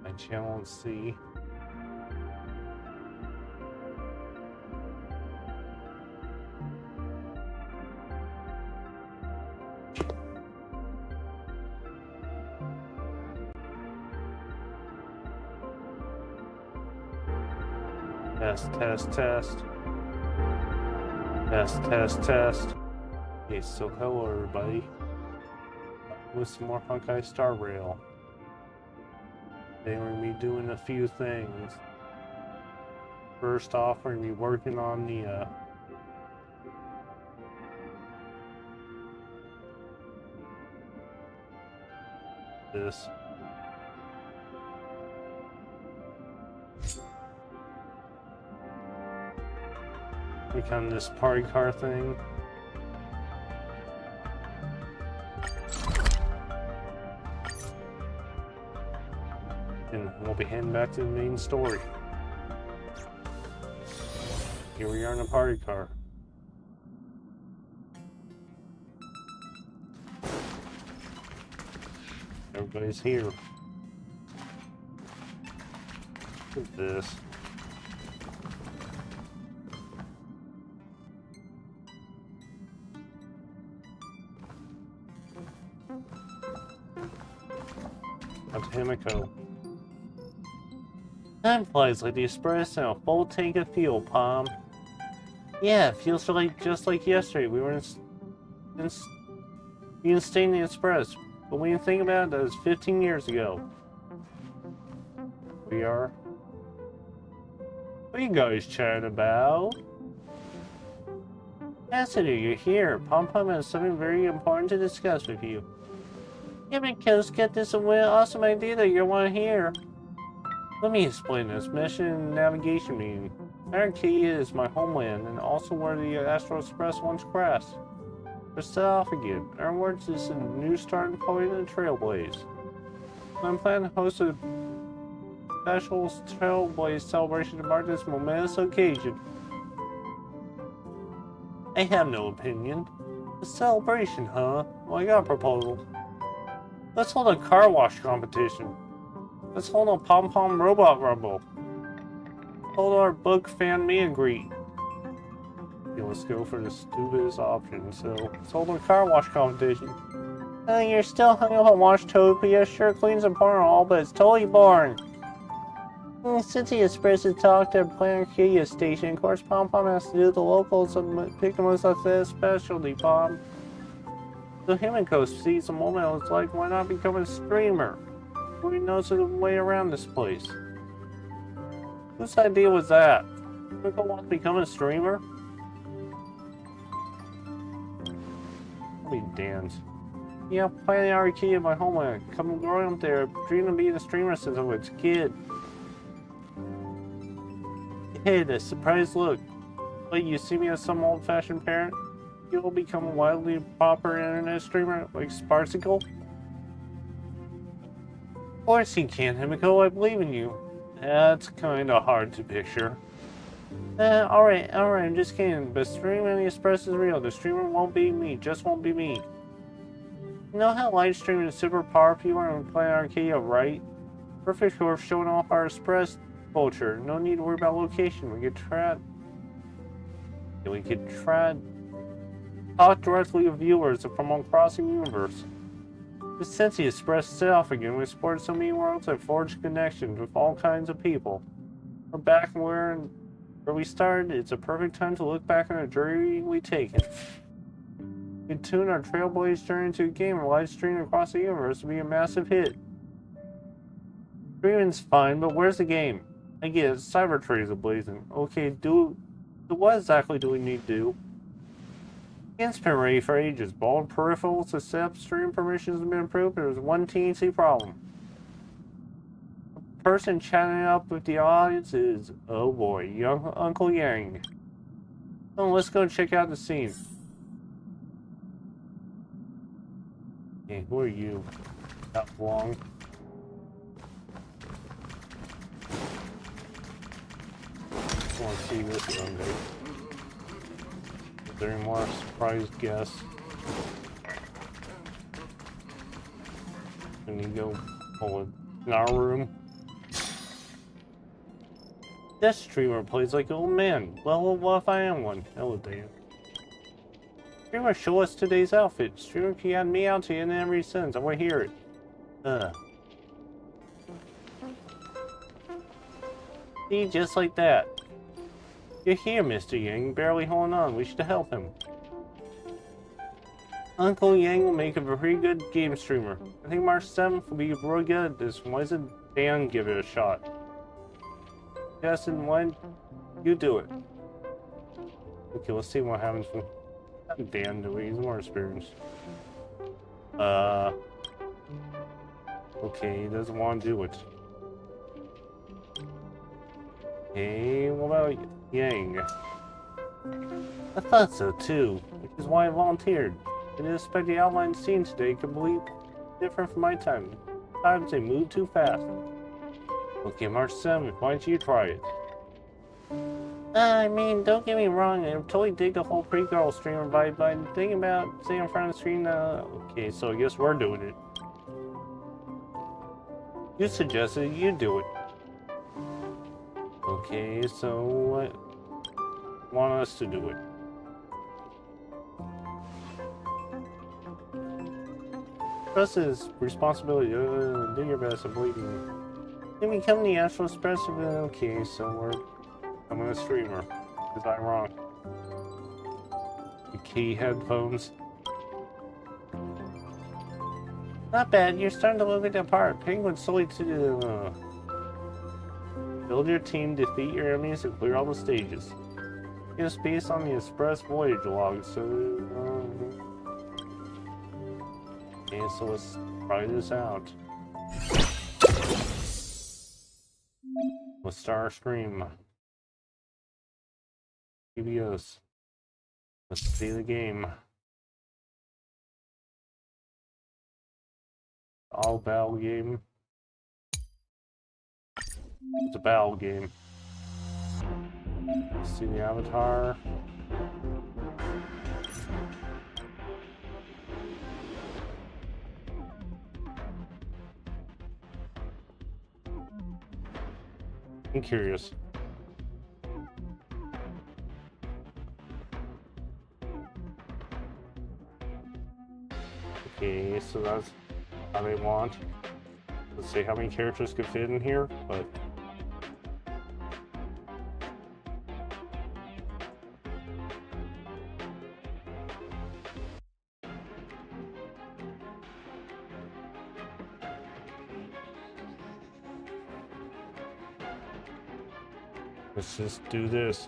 My channel and see. Test, test, test. Test, test, test. Okay, so hello everybody. With some more Honkai Star Rail. Today we're going to be doing a few things. First off, we're going to be working on the this. Become this party car thing. And we'll be heading back to the main story. Here we are in a party car. Everybody's here. Look at this. Up to Himiko. Time flies like the express and a full tank of fuel, Palm. Yeah, it feels like just like yesterday. We were staying in the express. But when you think about it, that was 15 years ago. We are. What are you guys chatting about? Cassidy, you're here. Pom-Pom has something very important to discuss with you. Yeah, because get this awesome idea that you want to hear. Let me explain this. Mission and navigation meeting. Planarcadia is my homeland and also where the Astral Express once crashed. We're set off again. In other words, this is a new start calling it a Trailblaze. I'm planning to host a special Trailblaze celebration to mark this momentous occasion. I have no opinion. A celebration, huh? Well, I got a proposal. Let's hold a car wash competition. Let's hold a pom-pom robot rumble. Hold our book fan meet and greet. Okay, let's go for the stupidest option. So, let's hold a car wash competition. You're still hung up on Washtopia. Sure cleans and porn and all, but it's totally boring. Since he expresses talk to Planarcadia station, of course Pom-Pom has to do the locals and pick the most authentic specialty, Pom. So Himiko sees the moment and was like, why not become a streamer? We know the way around this place. Whose idea was that? Himiko wants to become a streamer? Let me dance. Yeah, Planarcadia, my homeland. Come growing up there, dreaming of being a streamer since I was a kid. Hey, the surprised look. Wait, you see me as some old-fashioned parent? You'll become a wildly popular internet streamer like Sparsicle? Of course you can, Himiko. I believe in you. That's kinda hard to picture. Alright, I'm just kidding. But streaming the Express is real. The streamer won't be me, just won't be me. You know how live streaming is super powerful you want to play Arcadia, right? Perfect for showing off our Express culture. No need to worry about location. We could try talk directly with viewers from across the universe. Since the Express itself again, we explored so many worlds and forged connections with all kinds of people. We're back where we started. It's a perfect time to look back on the journey we've taken. We can tune our Trailblaze journey into a game and live stream across the universe to be a massive hit. Streaming's fine, but where's the game? I get it, Cybertrade's ablazing. Okay, what exactly do we need to do? It's been ready for ages. Bald peripherals to set up stream permissions have been approved, but there's one TNC problem. The person chatting up with the audience is, oh boy, young Uncle Yang. So let's go check out the scene. Hey, who are you? Not long. I want to see this one day. Is there any more surprise guests? Can you go in our room? This streamer plays like an old man. Well, what if I am one? Hello, Dan. Streamer, show us today's outfit. Streamer, can you add me out to in every sentence? I want to hear it. See, just like that. You're here, Mr. Yang. Barely holding on. We should help him. Uncle Yang will make him a pretty good game streamer. I think March 7th will be really good at this. Why doesn't Dan give it a shot? Justin, why you do it? Okay, let's see what happens when Dan do it. He's more experienced. Okay, he doesn't want to do it. Okay, what about Yang? I thought so too, which is why I volunteered. I didn't expect the outline scene today completely different from my time. Sometimes they move too fast. Okay, March 7th, why don't you try it? I mean, don't get me wrong, I totally dig the whole pre-girl streamer vibe, but I'm thinking about sitting in front of the screen. Okay, so I guess we're doing it. You suggested you do it. Okay, so what want us to do it? Trust is responsibility. Do your best. I'm bleeding. Then we come the actual expressive. Okay, so I'm a streamer. Is I wrong? The key headphones. Not bad. You're starting to look at the part. Penguin solely to build your team, defeat your enemies, and clear all the stages. It's based on the Express Voyage log, so okay, so let's try this out. Let's start our stream. PBS. Let's see the game. All battle game. It's a battle game. Let's see the avatar. I'm curious. Okay, so that's how they want. Let's see how many characters could fit in here, but let's just do this.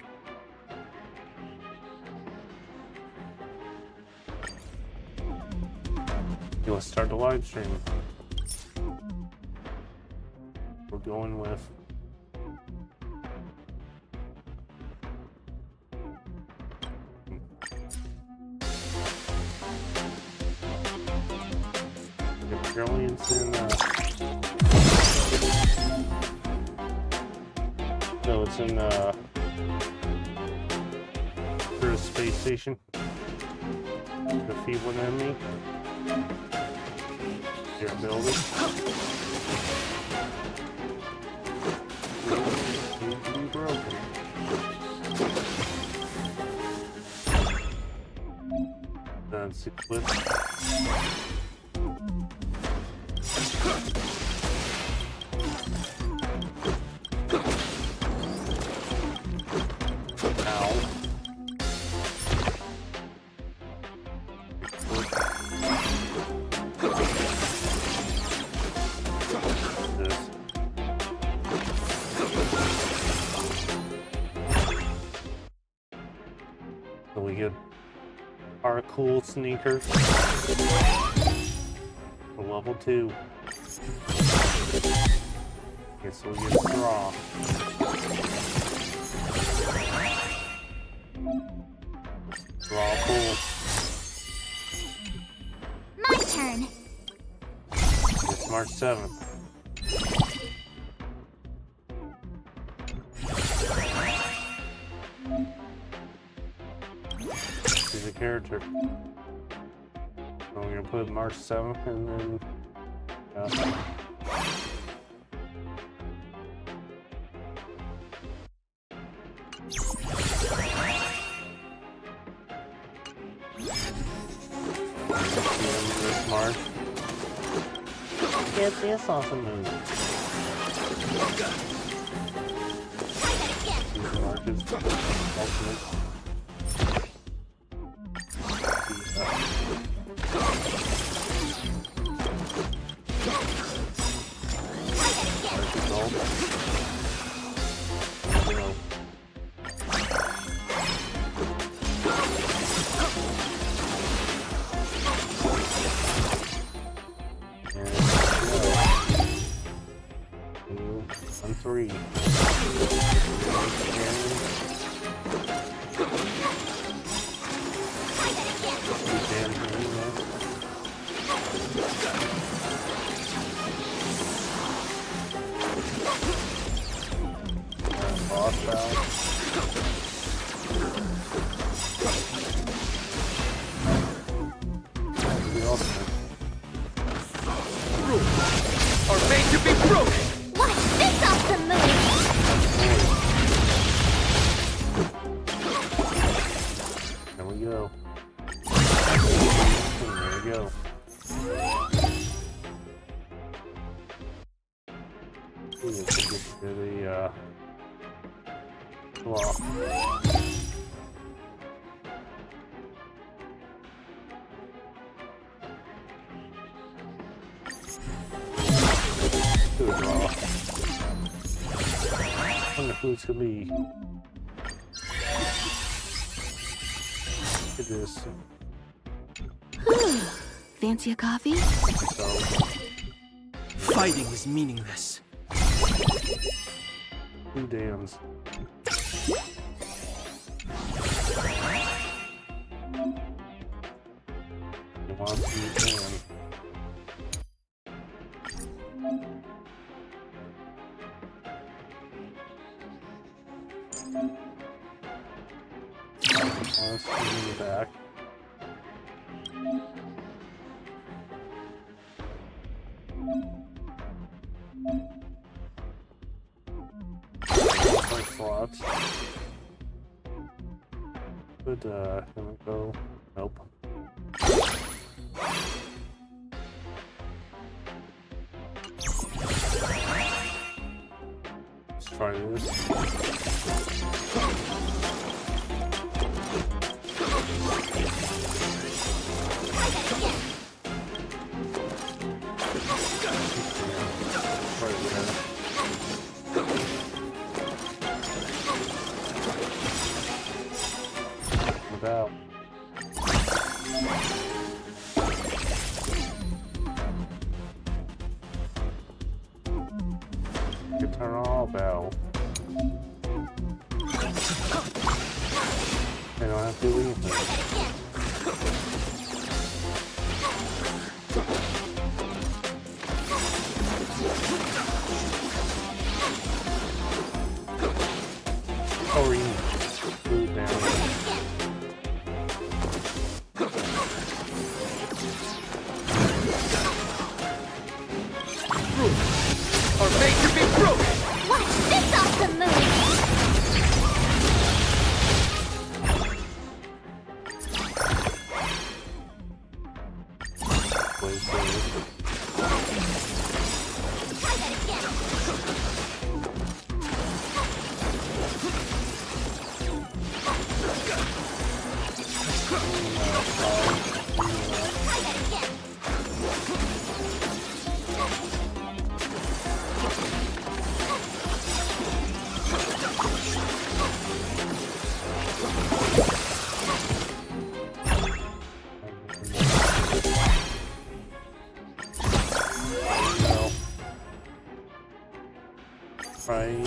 Let's start the live stream. We're going with the brilliance in no, it's in for a space station. Defeat one enemy. Your building. Seems to be broken. That's equipped. So we get our cool sneakers for level 2. Okay, so we get straw. Straw cool. My turn. It's March 7th. She's a character. So we're gonna put March 7th and then get this awesome move. Ultimate. And 3. Boss battle. Are made to be broken! Watch this awesome move! There we go. There we go. Let's get to the block. Good draw. Wonder who it's gonna be. Look at this. Fancy a coffee? So, Fighting is meaningless. 2 dams. You want to, you can. Let's get in the back. Like slots. Could, here we go. Nope. Let's try this. Right there. Without. Guitar bell. They don't have to do anything. Or food down. Are made to be broken! Watch this awesome move! Play safe. Try 5.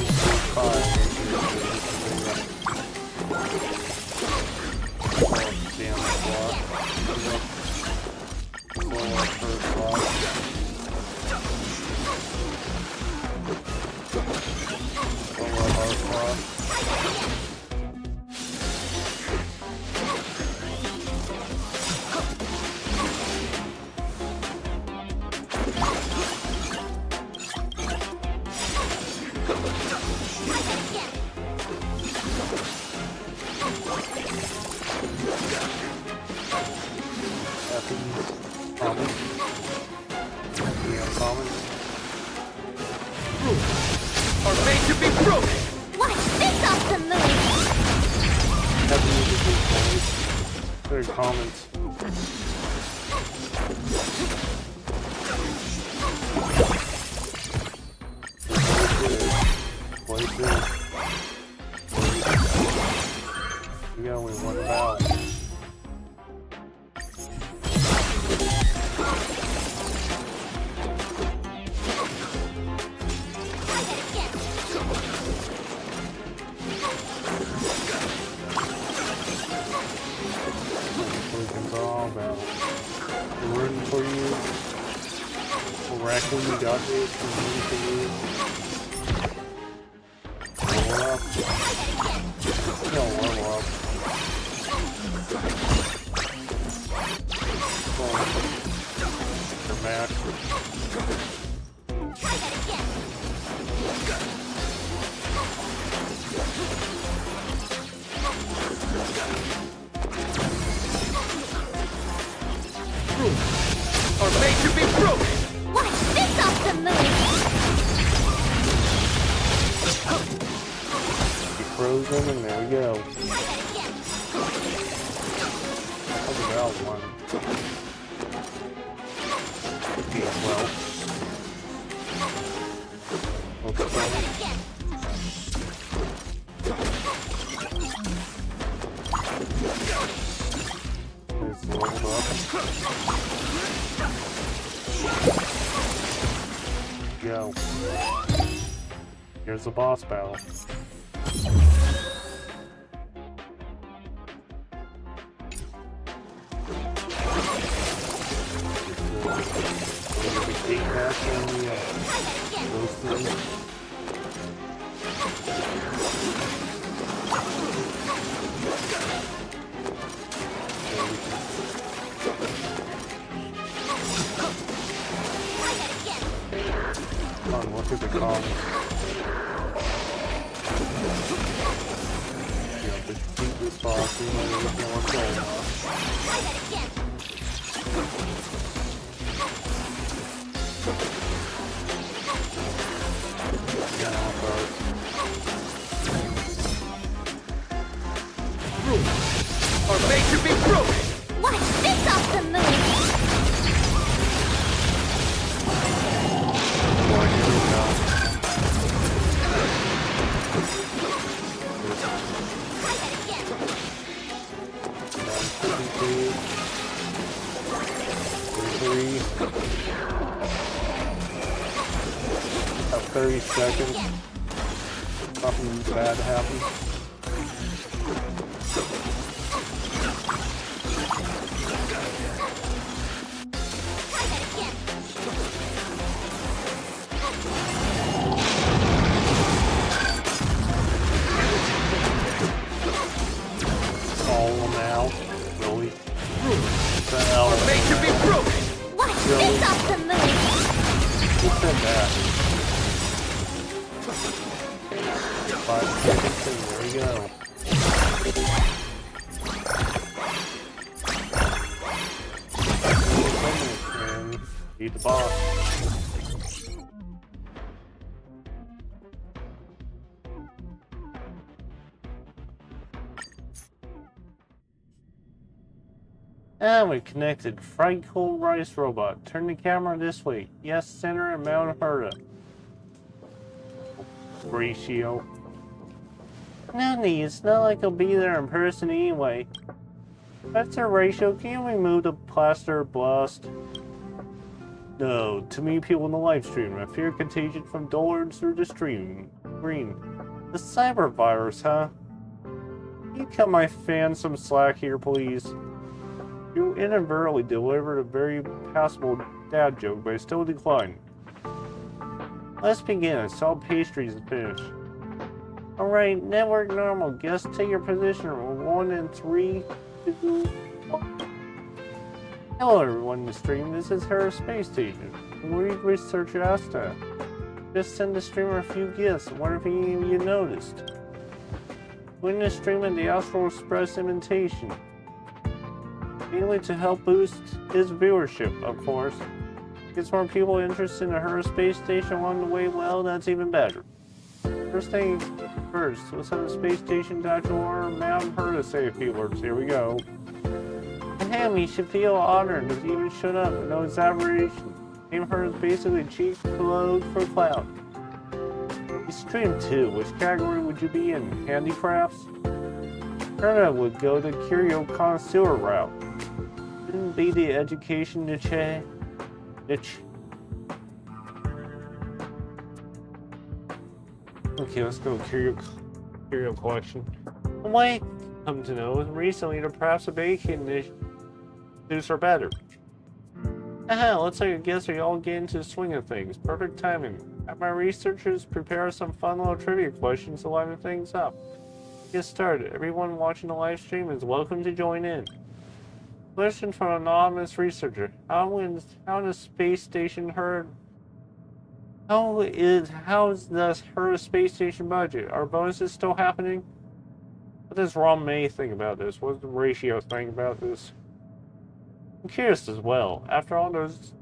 Damn block. Blow up first block. Blow up our block. Probably. comments. Are made to be broken. Watch this off the moon. Happy to see their comments. We got only one battle. We're rooting for you. Raccoon, you got this. We're rooting for you. Level up. No, level up. Your match. Are made to be broken. Watch this off the moon. You frozen, and there we go. Talk about one. Yeah, well. Okay. It's leveled up. Go. Here's the boss battle. Come on, look at the comments. You have to beat this boss, you know what's going on. Are made to be broken. Watch this off the moon. Boy, here we go. 30 seconds. Nothing bad happened. All of them out. Really? The hell? Are made to be broken. Watch Really? this off the moon. Who said that? 5 seconds and there we go. And beat the boss. And we connected. Fried cold rice robot. Turn the camera this way. Yes, center and Mount Herta. Ratio. No need, it's not like I'll be there in person anyway. That's a ratio. Can we move the plaster blast? No, too many people in the live stream. I fear contagion from dollars through the stream. Green. The cyber virus, huh? Can you cut my fans some slack here, please? You inadvertently delivered a very passable dad joke, but I still decline. Let's begin. Solid pastries is finished. Alright, network normal. Guests take your position. 1 and 3, 2, 1. Hello everyone in the stream. This is her space station. Lead researcher Asta. Just send the streamer a few gifts. I wonder if any of you noticed. Win the stream at the Astral Express invitation. Mainly to help boost his viewership, of course. gets more people interested in her space station along the way, well, that's even better. First thing first, let's have the space station .org Madam Her to say a few words. Here we go. Him, you should feel honored that he even showed up. No exaggeration. Name Her is basically cheap clothes for clout. You stream too. Which category would you be in? Handicrafts? Herna would go the curio connoisseur route. Didn't be the education niche. Okay, let's go curio collection. Wait, come to know recently that perhaps a baking news are better. Let's take a guess or y'all get into the swing of things. Perfect timing. Have my researchers prepare some fun little trivia questions to liven things up. Get started. Everyone watching the live stream is welcome to join in. Question from an anonymous researcher. How is the space station heard? How is this her space station budget? Are bonuses still happening? What does Ron May think about this? What does the ratio think about this? I'm curious as well. After all, those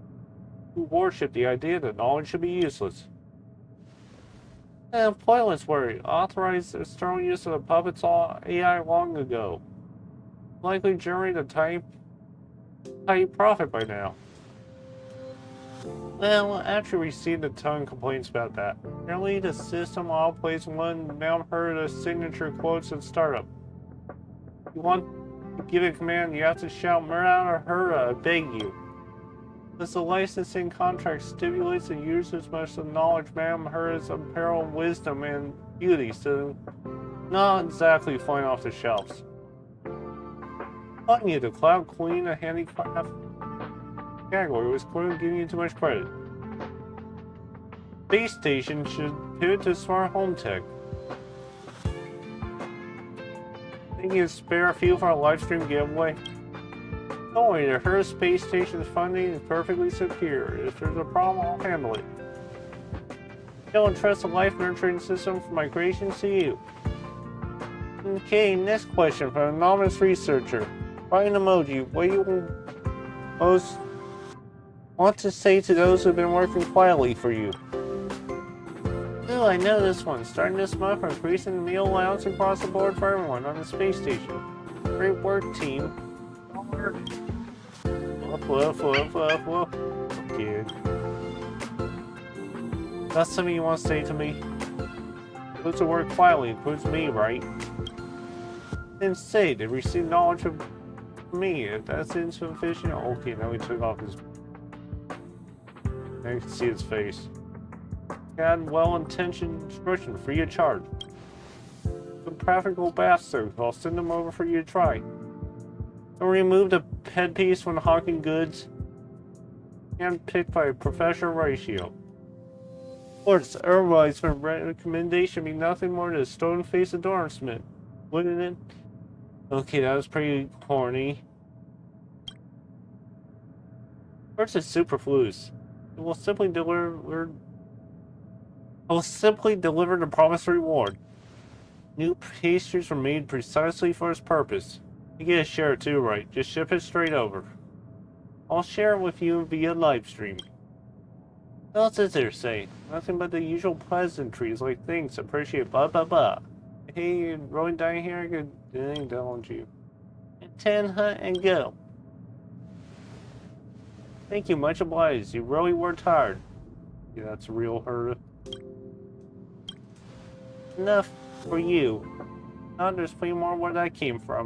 who worship the idea that knowledge should be useless. Pointless worry. Authorized external use of the puppets AI long ago. Likely generate a tight profit by now. Well, after we received a ton of complaints about that. Apparently the system autoplays one now heard of signature quotes at startup. If you want to give a command, you have to shout Murder or Hurrah, I beg you. Since the licensing contract stipulates that users must acknowledge Madame Hur's apparel, wisdom, and beauty, so not exactly flying off the shelves. Telling you, the Cloud Queen of Handicraft category was clearly giving you too much credit. Space station should pivot to smart home tech. Think you spare a few for a live stream giveaway? Don't worry, the Her space station's funding is perfectly secure. If there's a problem, I'll handle it. Don't trust a life nurturing system for my creations to you. Okay, next question from an anonymous researcher. Write an emoji. What do you most want to say to those who have been working quietly for you? Ooh, I know this one. Starting this month, we're increasing the meal allowance across the board for everyone on the space station. Great work, team. Woof, woof. Kid. That's something you want to say to me? Those who work quietly includes me, right? Then say they receive knowledge from me. If that's insufficient, okay, now he took off his. Now you can see his face. Got well-intentioned instruction free of charge. Some practical bath soaks. I'll send them over for you to try. Don't remove the headpiece from the Honkai goods. Handpicked by Professor Ratio. Of course, otherwise, my recommendation be nothing more than a stone-faced adornment, wouldn't it? Okay, that was pretty corny. First, it's superfluous. It will simply deliver. The promised reward. New pastries were made precisely for its purpose. You get a share too, right? Just ship it straight over. I'll share it with you via live stream. What else is there to say? Nothing but the usual pleasantries like thanks, appreciate, blah blah blah. Hey, rolling down here, I could dang down you. And 10 hunt and go. Thank you, much obliged. You really worked hard. Yeah, that's real hurt. Enough for you. Now there's plenty more where that came from.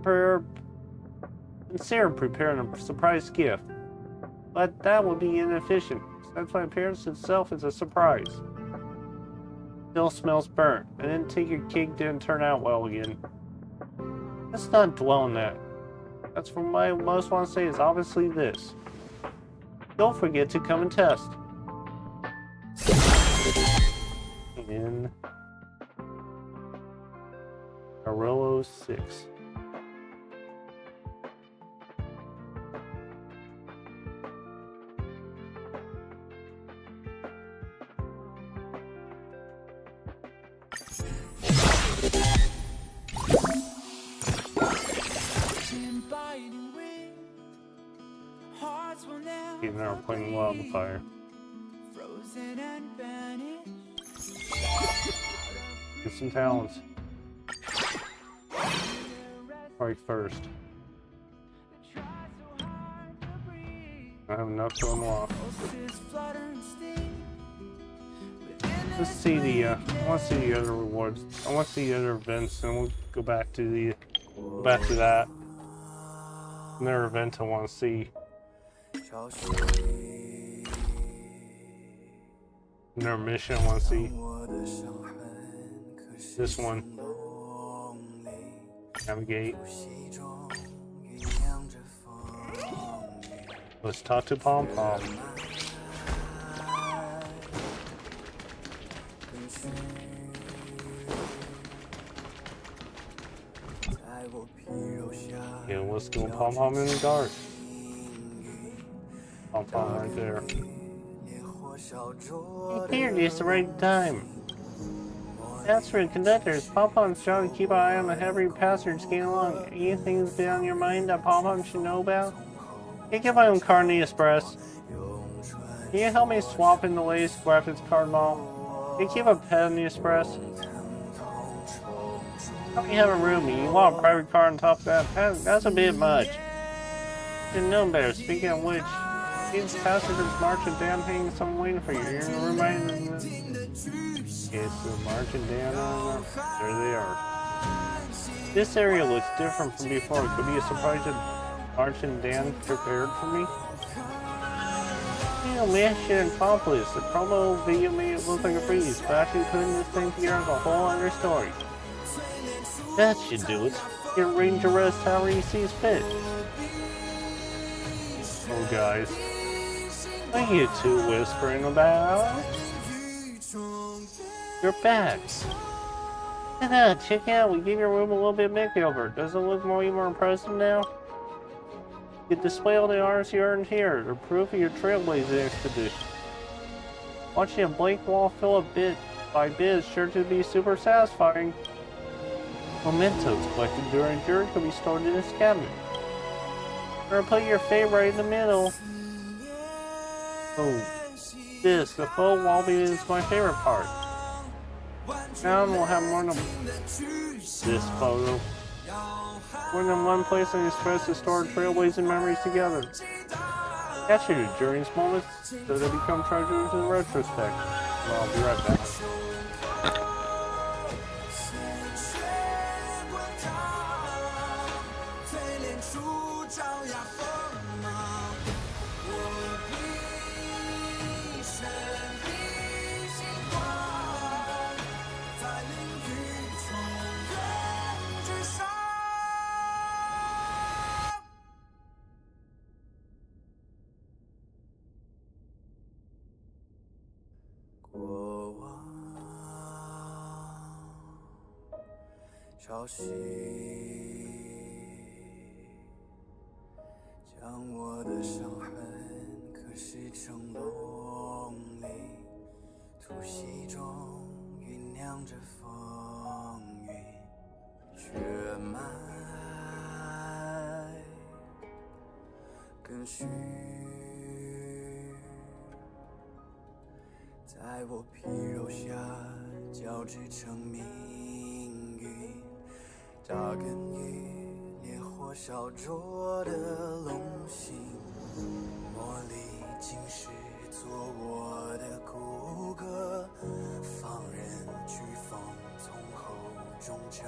They're sincere in preparing a surprise gift. But that would be inefficient, since my appearance itself is a surprise. Still smells burnt. I didn't take your cake, didn't turn out well again. Let's not dwell on that. That's what I most want to say is obviously this. Don't forget to come and test. In Arillo 6. Inviting ring Even though we're playing wildfire. Get some talents. Right first. I have enough to unlock. Let's see the I want to see the other rewards. I want to see the other events, and we'll go back to that. Another event I want to see. Another mission I want to see. This one. Navigate. Let's talk to Pom Pom. Yeah, let's go Pom Pom in the dark. Pom Pom right there. Here, just the right time. As for the conductors, Pom Pom's job to keep an eye on the heavy passengers getting along. Anything's been on your mind that Pom Pom should know about? I get my own car in the Express. Can you help me swap in the latest graphics card model? Can you keep a pet in the Express? Help me have a roomie. You want a private car on top of that? That's a bit much. Didn't know better. Speaking of which, these passengers marching down, hanging some waiting for you. You're in the room right in okay, so marching down. There they are. This area looks different from before. It could be a surprise that marching down prepared for me. Mission accomplished. The promo video made it look like a breeze, but actually putting this thing together is a whole other story. That should do it. Get range arrest however he sees fit. Oh guys. What are you two whispering about? You're back. Check out, we gave your room a little bit of makeover. Does it look more impressive now? You display all the honors you earned here. They're proof of your trailblazing expedition. Watching a blank wall fill up bit by bit is sure to be super satisfying. Mementos collected during a journey can be stored in this cabinet. Or put your favorite right in the middle. Oh, this, the photo wallpaper is my favorite part. Now we'll have more than this photo. More than one place in Express to store trailblazing memories together. Capture your journey's moments so they become treasures in retrospect. Well, I'll be right back.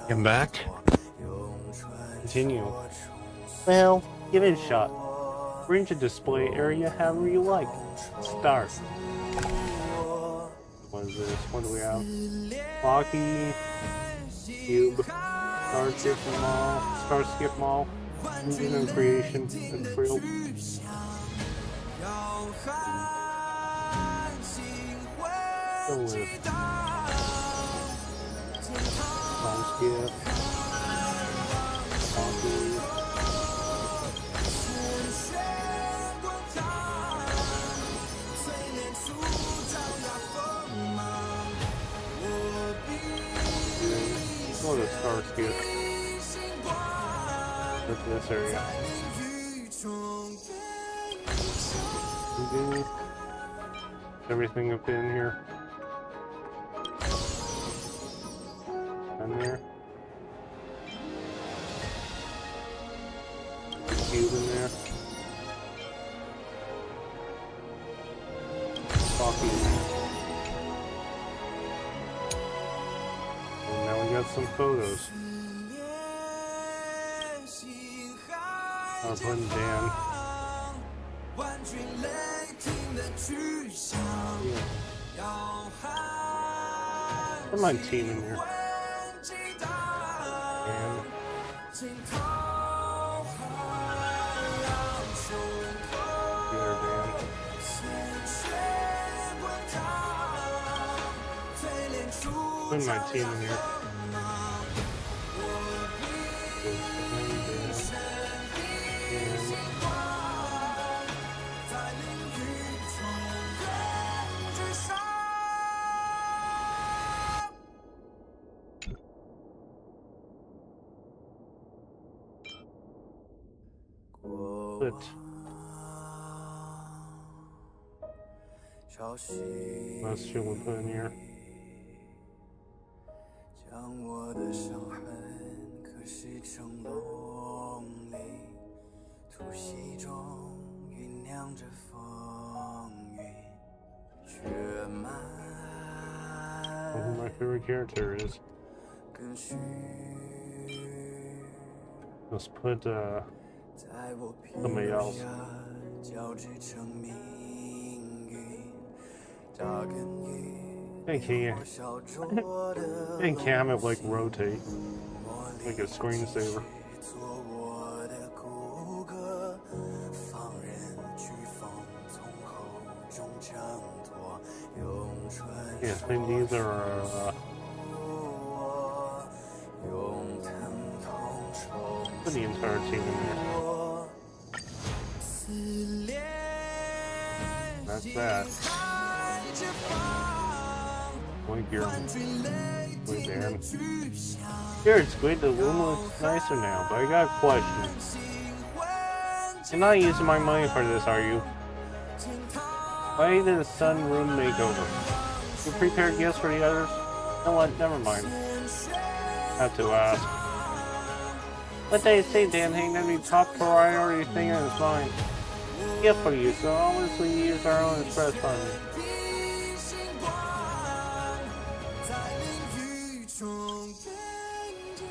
I'm back. Continue. Well, give it a shot. Arrange a display area however you like. Start. What is this? What do we have? Blocky, Cube, Starskip Mall, Moving and Creation, and Frill. Go with Starskip. Go to Starskip. Look at this area. Okay. Everything up in here. In there. Cube in there. Coffee in there. And now we got some photos. I'll put them down. Put my team in here. And here, Dan. Put my team in here. Put last shit we'll put in here. Who my favorite character is. Let's put somebody else. And cam it like rotate. Like a screensaver. Yeah, I think these are put the entire team in there. That's that. Point here. Wait, Dan. Here, it's great. The room looks nicer now, but I got a question. You're not using my money for this, are you? Why did the sunroom makeover? You prepare gifts for the others? You know what? Never mind. Have to ask. What they say, Dan, ain't any top priority thing in his mind. Gift for you, so obviously use our own express button.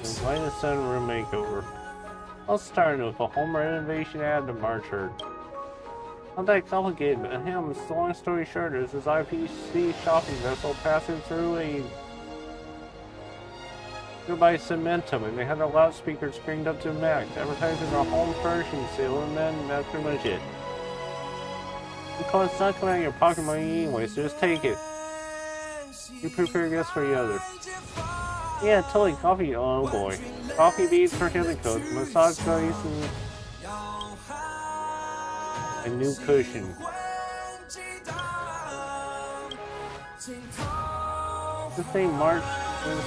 And why the sunroom makeover? I'll start with a home renovation ad to March herd. Not that complicated, but him, the long story short, is his IPC shopping vessel passing through a nearby cementum, and they had a loudspeaker screened up to max, advertising a home furnishing sale, and then that's pretty much it. Because it's not coming out of your pocket money anyway, so just take it. You prepare gifts for the others. Yeah, totally coffee. Oh boy. Coffee beads for healing coats, massage buddies, and a new cushion. This thing March is...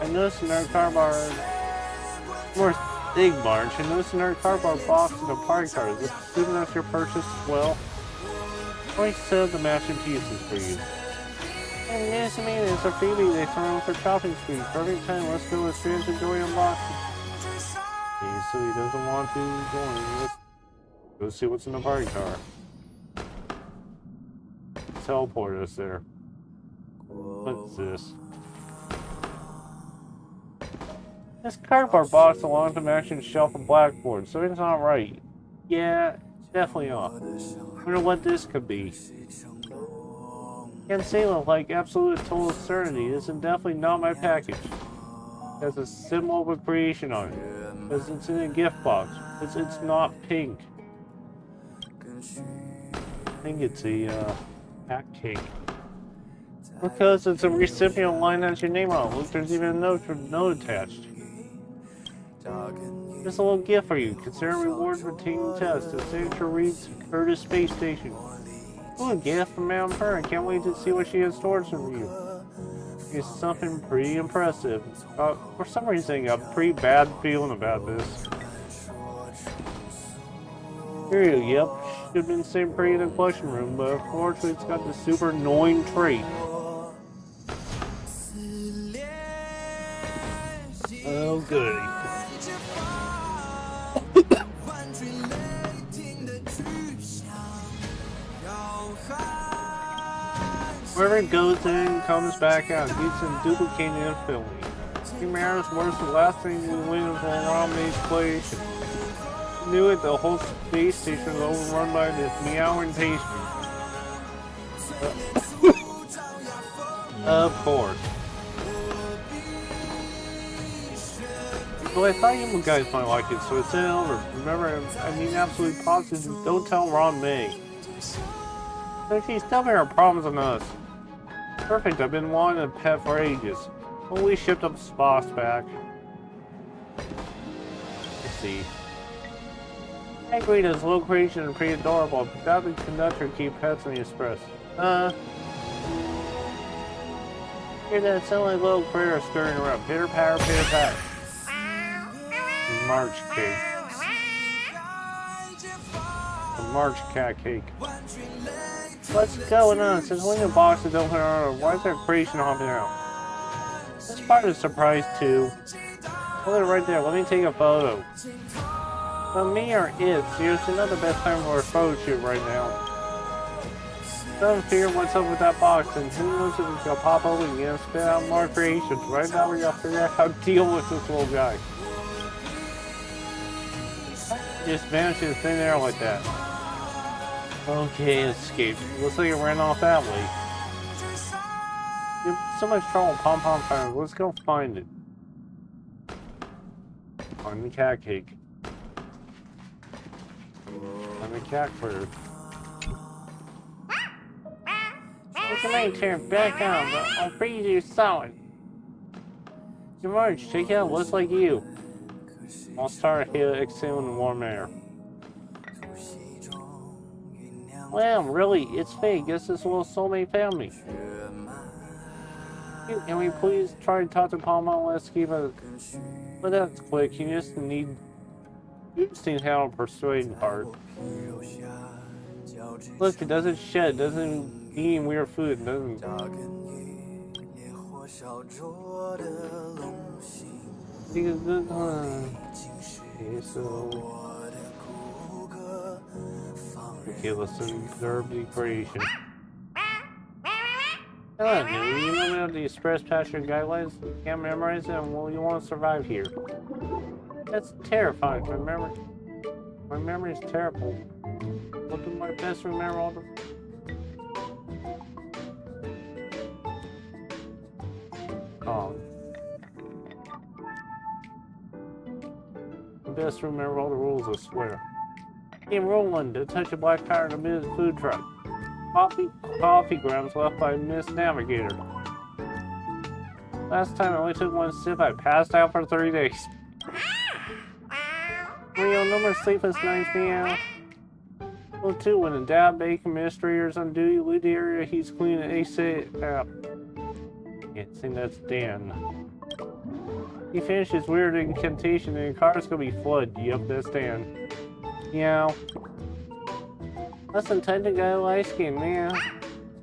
I noticed in our car bar... More big March. I noticed in our car bar box and a party card. Is this good enough your purchase? Well, I set up the matching pieces for you. And yes, I mean, it's a freebie they throw in for shopping spree. Perfect time. Let's go with fans enjoy unboxing. Okay, so he doesn't want to join. Let's go see what's in the party car. Teleport us there. What's this? This cardboard box belongs to matching shelf and blackboard, so it's not right. Yeah, definitely not. I wonder what this could be. Can't say with like absolute total certainty. This is definitely not my package. It has a symbol of a creation on it. Because it's in a gift box. It's not pink. I think it's a pack cake. Because it's a recipient line has your name on it. Look, there's even a note attached. Just a little gift for you. Consider reward for taking the test. The signature reads Curtis Space Station. Ooh, a gift from Madame Her. I can't wait to see what she has stored for you. It's something pretty impressive. For some reason, I got a pretty bad feeling about this. Here, yep. Should have been same pretty in the collection room, but unfortunately it's got the super annoying trait. Oh, goody. Wherever it goes in, comes back out, keeps on duplicating and filling. He matters worse the last thing we win was around the explosion. Knew it, the whole space station was overrun by this meowing patient. Of course. Well, I thought you guys might like it, so I sent it over. Remember, I mean absolutely positive, don't tell Ron May. So she's dumping her problems on us. Perfect, I've been wanting a pet for ages. Well, we shipped up Sposs back. Let's see. I agree that his little creation is pretty adorable, but that the conductor keep pets in the express. Hear that sound like little critter scurrying around. Pitter patter, pitter patter. March cake. The March cat cake. What's going on? Since when the box is open or why is there creation hopping out? This part is a surprise too. Hold it right there, let me take a photo. But me or it, seriously not the best time for a photo shoot right now. Don't figure what's up with that box, and who knows if it's gonna pop open and gonna spit out more creations. Right now we gotta figure out how to deal with this little guy. Just vanished in thin air like that. Okay, escaped. Looks like it ran off that way. You have so much trouble pom-pom fire. Let's go find it. Find the cat cake. Find the cat critter. It's a night turn back on, but I'll freeze you solid. George, check it out, looks like you. I'll start here exhaling warm air. Well, really, it's fake. Guess this little soulmate found me. Can we please try to talk to Palma? Let's keep it. But that's quick. You just need to have a persuading part. Look, it doesn't shed. It doesn't eat weird food. It doesn't. Okay, let's observe the creation. Hello, you know about the express pasture guidelines? You can't memorize them. Well, you want to survive here. That's terrifying. My memory is terrible. I'll do my best to remember all the. Oh. Best to remember all the rules, I swear. Game Rule 1, to touch a black tire in a Miss food truck. Coffee grams left by Miss Navigator. Last time I only took one sip, I passed out for 3 days. Real number sleepless nights, meow. Rule 2, when the dad bacon administrator is on duty, leave the area he's cleaning ASAP. Can't think that's Dan. He finished his weird incantation and the car's gonna be flooded. Yep, that's Dan. Meow. Less than 10 to go ice skating, meow.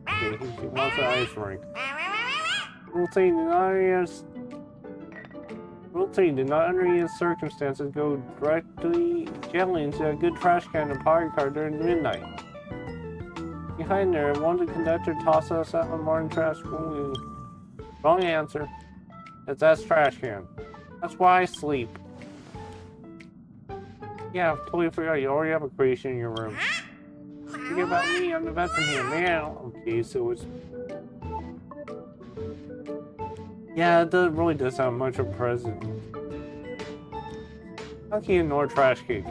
Okay, he wants an ice rink. Rule 3, do not under any circumstances go gently into a good trash can and party car during midnight. Behind there, won't the conductor toss us out in the morning trash? Wrong answer. That's trash can. That's why I sleep. Yeah, I totally forgot you already have a creation in your room. Forget about me, I'm the veteran here, man. Okay, so it's... Yeah, it really does have much of a present. How can you ignore trash cake?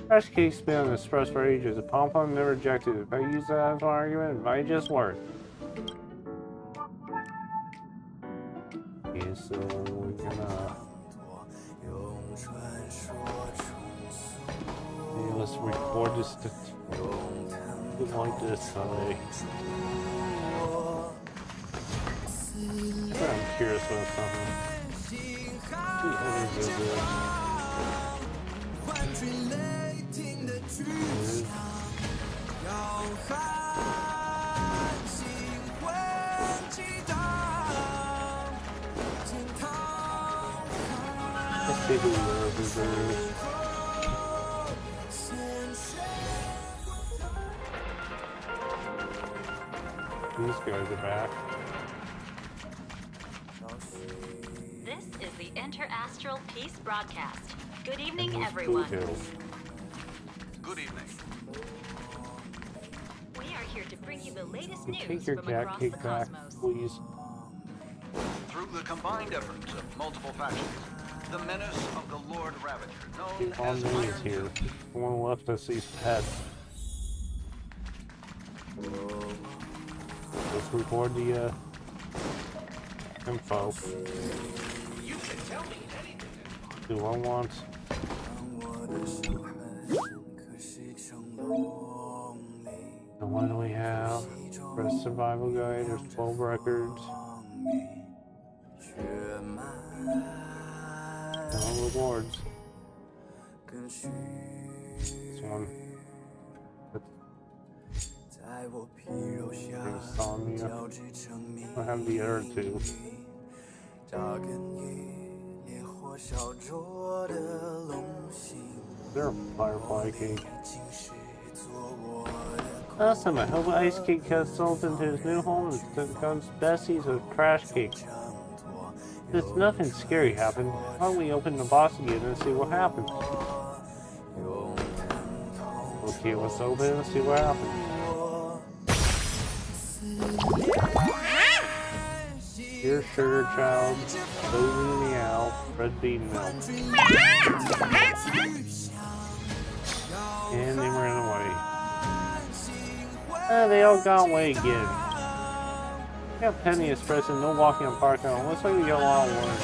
Trash cake's been on the express for ages. The pom-pom never rejected it. If I use that as an argument, it might just work. Okay, so we're gonna... Okay, let's record this. Like this, Sunday. I'm curious about something. The others are good. Let's see who is there. These guys are back. This is the Interastral Peace Broadcast. Good evening, everyone. Good evening. We are here to bring you the latest Take news your from jack across kick the back, cosmos. please. Through the combined efforts of multiple factions, the menace of the Lord Ravager, known All as names Iron here. Duke, The one left us these pets. Let's record the info. You can tell me anything. Do I want? And what do we have? Press survival guide. There's 12 records. No rewards. This one. Insomnia. I have the other two. They're a firefly cake. Last time I hope Ice Cake has sold into his new home and becomes besties with Trash Cake. There's nothing scary happened. Why don't we open the box again and see what happens? Okay, let's open it and see what happens. Dear Sugar Child, Bowie Meow, Red Bean Milk. And they ran away. They all got away again. We got Penny expressing no walking on park now. Looks like we got a lot of work.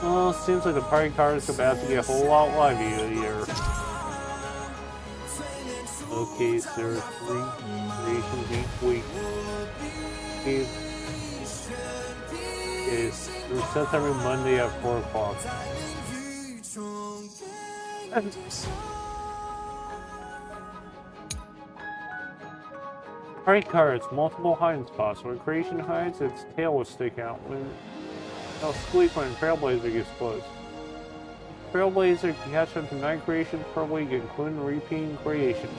Well, seems like the party car is about to get a whole lot livelier here. Okay, so there are 3 creations each week. It's set every Monday at 4 o'clock. Party cards, multiple hiding spots. When creation hides, its tail will stick out. It'll squeak when Trailblazer gets close. Trailblazer can catch up to 9 creations per week, including repeating creations.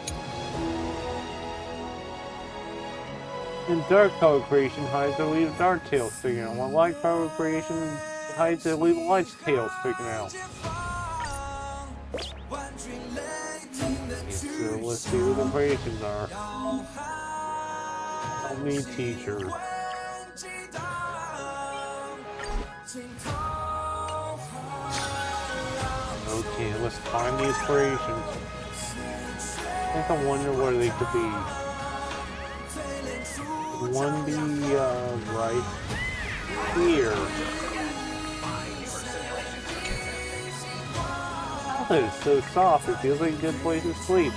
In dark color creation hides, it'll leave a dark tail sticking out. When light color creation hides, it'll leave a light tail sticking out. Okay, so let's see what the creations are. Help me, teacher. Okay, let's find these creations. I think I wonder where they could be. Would one be right here? Oh, it's so soft, it feels like a good place to sleep.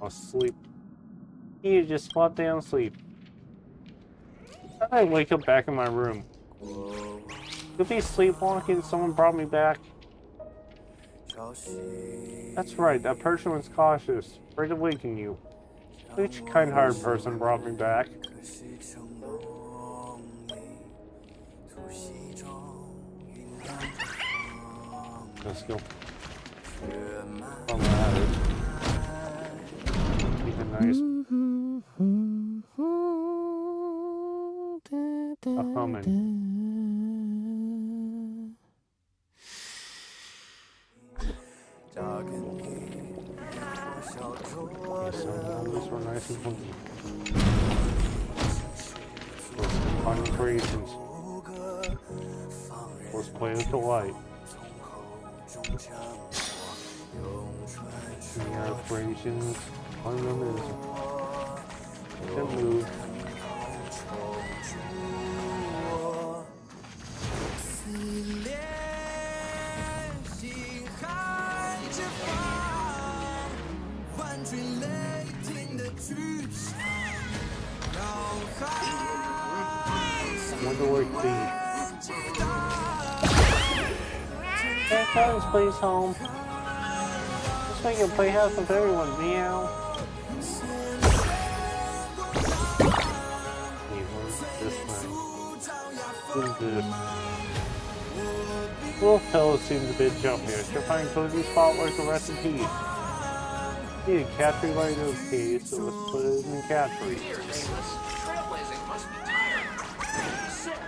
I'll sleep. You just squat down and sleep. I wake up back in my room. Could be sleepwalking, someone brought me back. That's right, that person was cautious, afraid to waken you. Which kind-hearted person brought me back? Let's go. Keep it nice. A humming. Okay, so those were nice and clean. Those fun creations. Let's play with the light. The creations. One of them is can move. Wonder where it be. Cody's place home. Let's make a playhouse with everyone, meow. Hey, what is this thing? What is this? Wolf Pillow seems a bit jumpy. I should find Cody's spot where the rest in peace. Need a catchery light, okay, so let's put it in the catchery. Dear Nameless, trailblazing must be tired. Sit.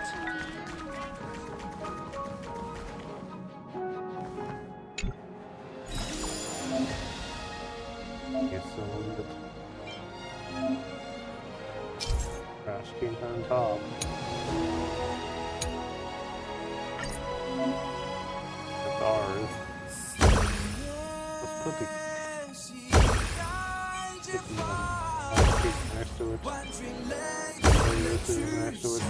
Okay, so trash can on top. That's ours. Let's put the next to it. This is next to it.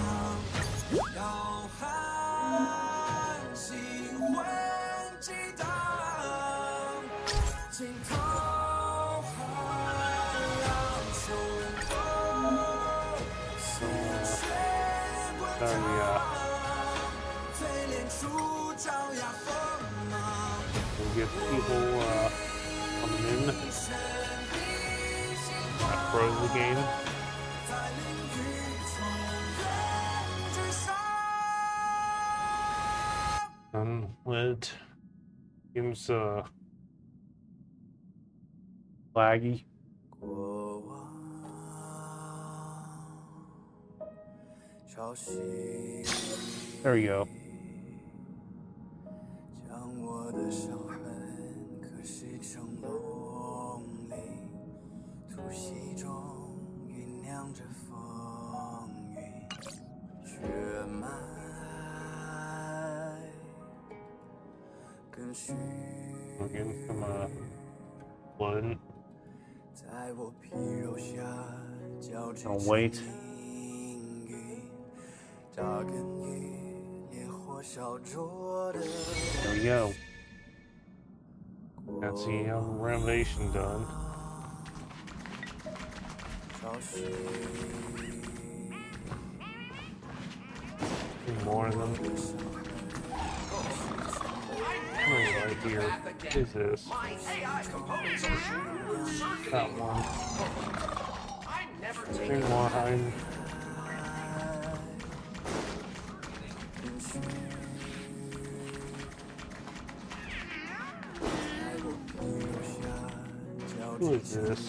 We'll get people coming in. That froze the game. It seems laggy. There we go. Again, some blood. I'll wait. There we go. Got the renovation done. More of them. Right here. What is this? That one. Three more hiding. Who is this?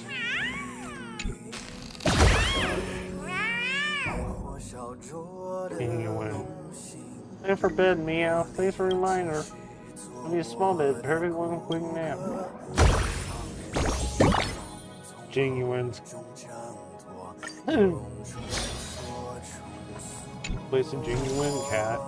Anyway. Time for bed, meow. Thanks for a reminder. I'll be a small bit, perfect one quick nap. Genuines. Place a genuine cat.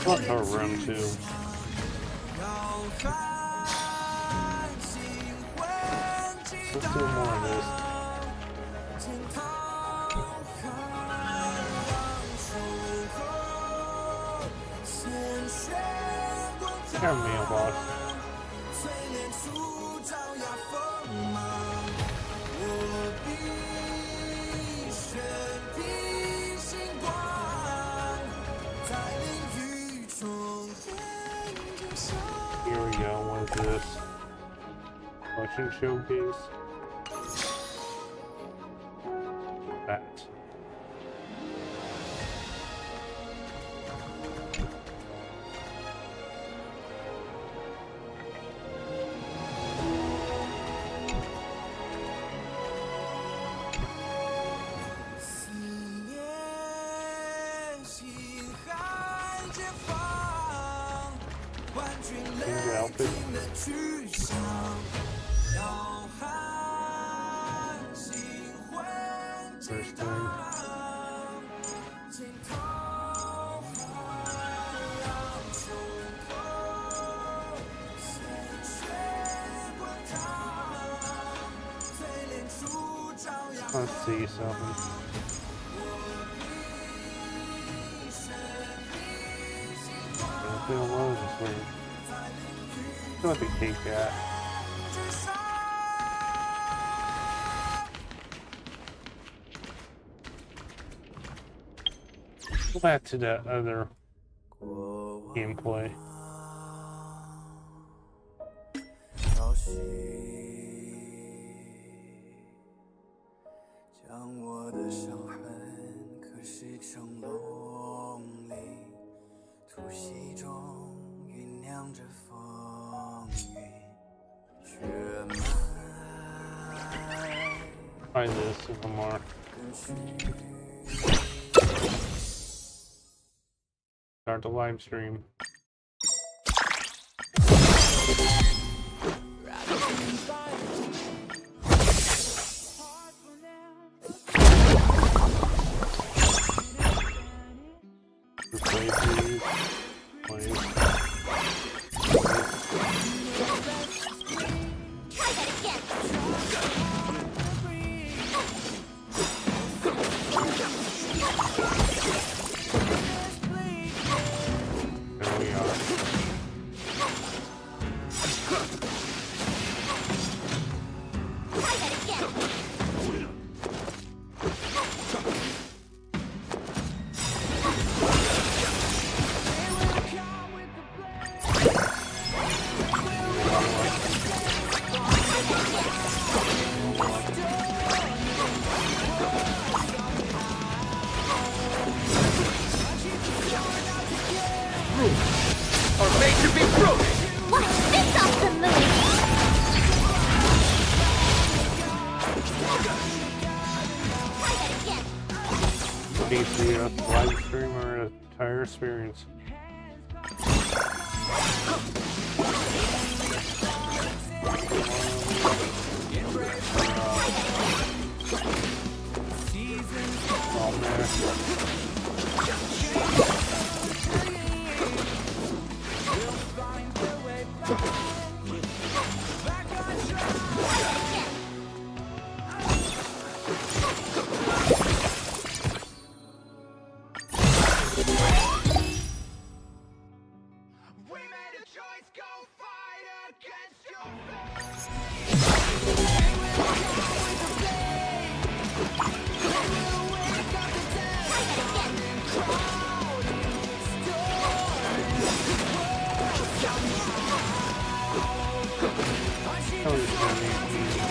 What's her room too? Let's do more of this. Our mailbox. Here we go. What is this? Collection showcase. That. Change your outfit. First time. Let's see something. I don't know this way. Go with the cake at. Go back to that other gameplay. 潮汐将我的伤痕刻蚀成龙鳞，突袭中酝酿着风云，血脉 Try this a little more. 跟随。 Start the live stream. Play, please. Play. Try that again. There we are. Try that again. Are made to be broken! Watch this off the moon. Try that again. Need the live stream or entire experience. Oh man. We made a choice, go fight against your Oh, it's gonna be right here.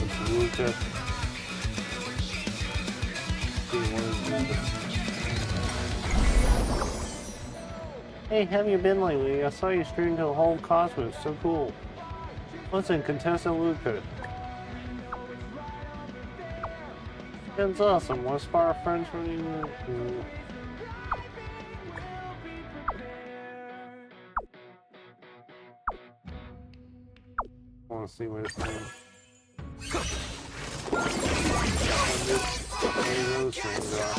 Let's look at. See what is this. Hey, have you been lately? I saw you stream to the whole cosmos. So cool. Listen, contestant Luca. That's awesome. Want to spar our friends from you? I want to see what it's doing. Maybe those things are.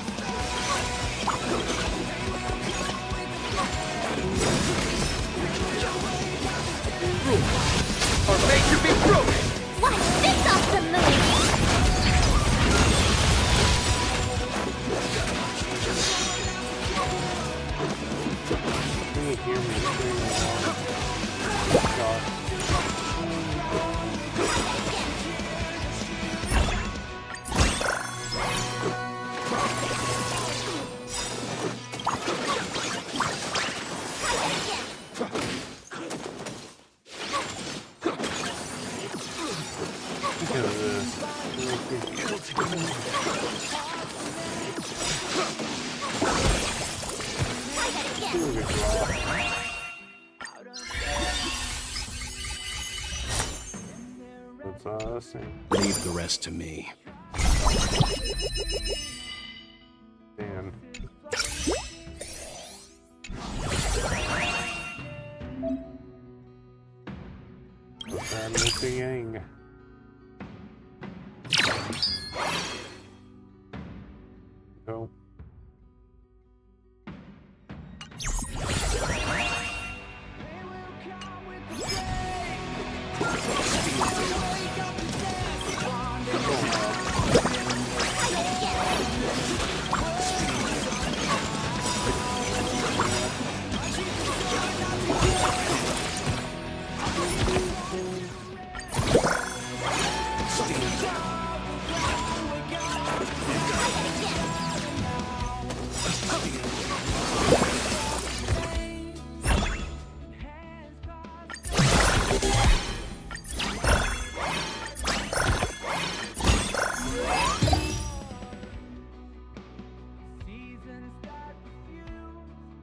Are made to be broken! Watch this off the moon. Can you hear me screaming? God. Look at this. Ooh, good draw. Let's see. Leave the rest to me. Dan. What's that Mr. Yang? Go.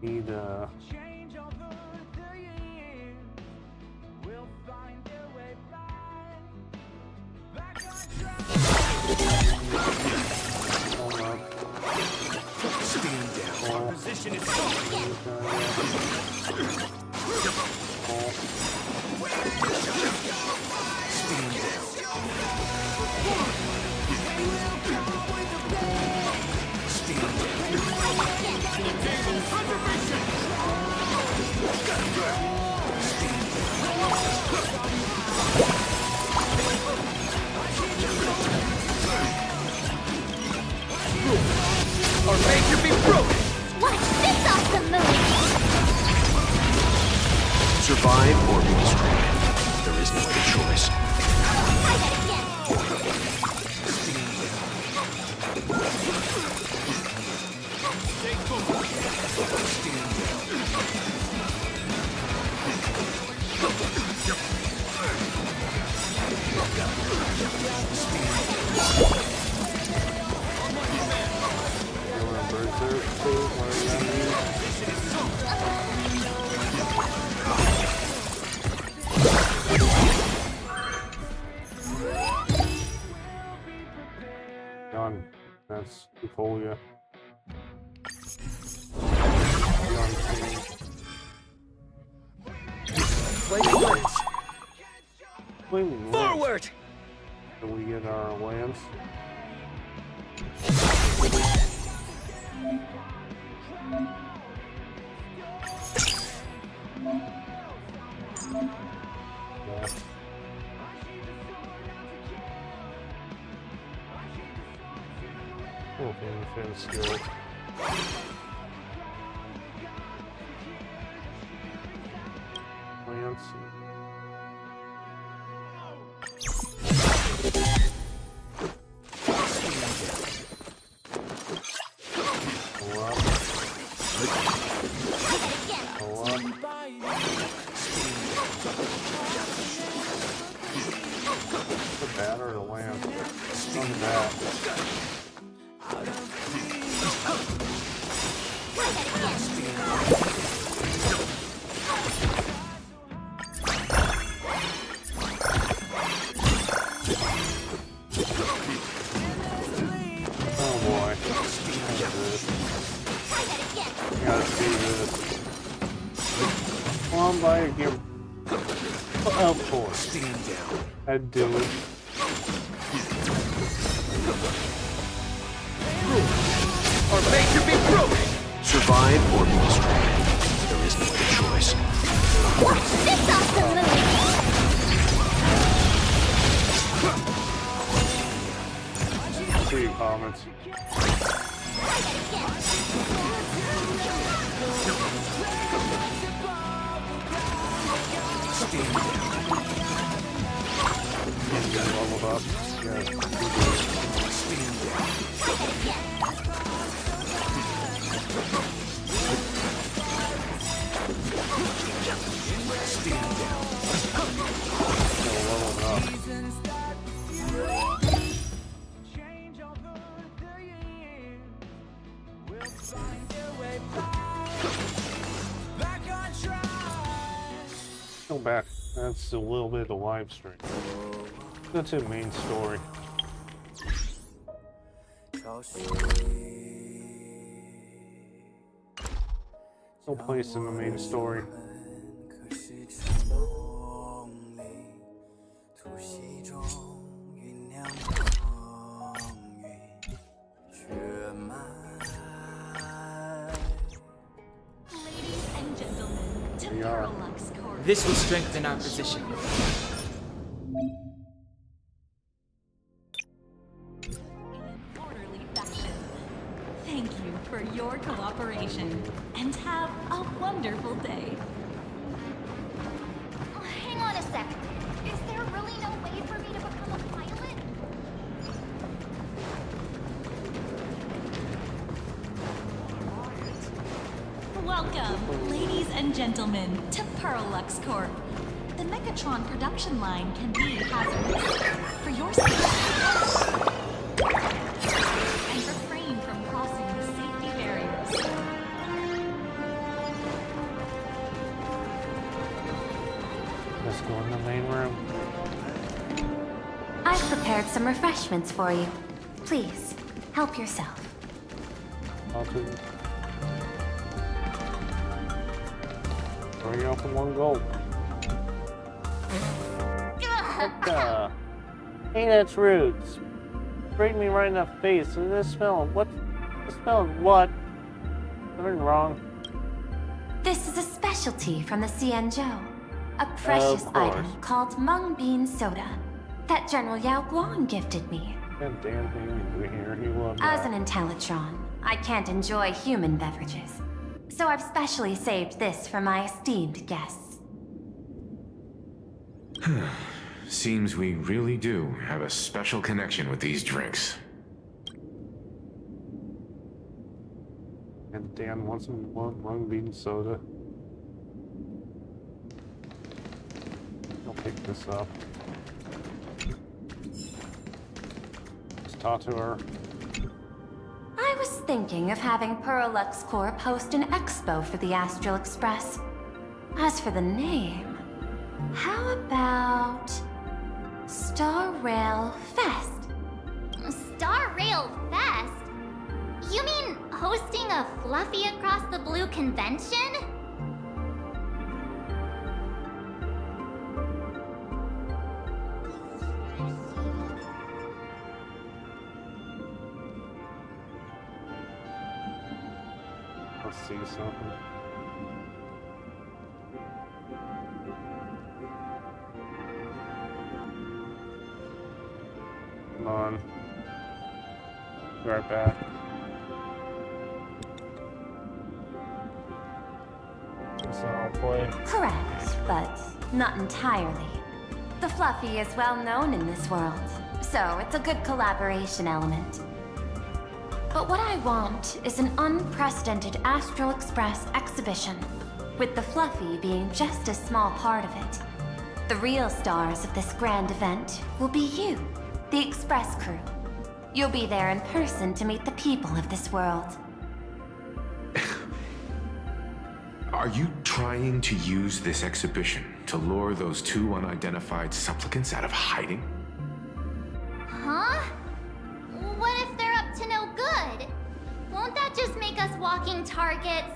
Need hold up. Stand down. Our position is Stand down. Or make you be broken. Watch this awesome move! Survive or be destroyed. There is no other choice. Try that again! Done. That's Euphoria. Flaming lens. Flaming Forward. Can we get our lance? Yeah. Okay, defense skill. Lance. Go up. Go up. The bat or the lamp? On the bat. Oh boy. I gotta see this. Come on, by again. Oh boy. Stand down. I'd do it. Or make you be broken. Survive or be destroyed. There is no other choice. Watch this awesome move! See your comments. Stand down. Get leveled up. Yeah. Stand down. Stand down. Still leveling up. Go back. That's a little bit of the live stream. That's the main story. 潮汐 No place in the main story. 可是成龙里突袭中酝酿着风云血脉 Ladies and gentlemen, to We are. Parallax Corp. This will strengthen our position. In an orderly fashion. Thank you for your cooperation, and have a wonderful day. Oh, hang on a sec. Is there really no way for me to become a pilot? Welcome, ladies and gentlemen, to Parallax Corp. The Mechatron production line can be hazardous. For your safety, and refrain from crossing the safety barriers. Let's go in the main room. I've prepared some refreshments for you. Please, help yourself. I'll do. Hurry up in one go. Hey, that's rude. Sprayed me right in the face. And this smell. What? The smell of what? Something wrong. This is a specialty from the Xianzhou. A precious item called mung bean soda that General Yao Guang gifted me. That damn thing we do here. He will. As an Intellitron, I can't enjoy human beverages. So I've specially saved this for my esteemed guests. Seems we really do have a special connection with these drinks. And Dan wants some mung bean soda. I'll pick this up. Let's talk to her. I was thinking of having Perlux Corp host an expo for the Astral Express. As for the name, how about Star Rail Fest? Star Rail Fest? You mean hosting a Fluffy Across the Blue convention? Let's see something. Come on. Be right back. So I'll play. Correct, but not entirely. The Fluffy is well known in this world, so it's a good collaboration element. But what I want is an unprecedented Astral Express exhibition, with the Fluffy being just a small part of it. The real stars of this grand event will be you, the Express crew. You'll be there in person to meet the people of this world. Are you trying to use this exhibition to lure those two unidentified supplicants out of hiding? Huh? What if they're up to no good? Won't that just make us walking targets?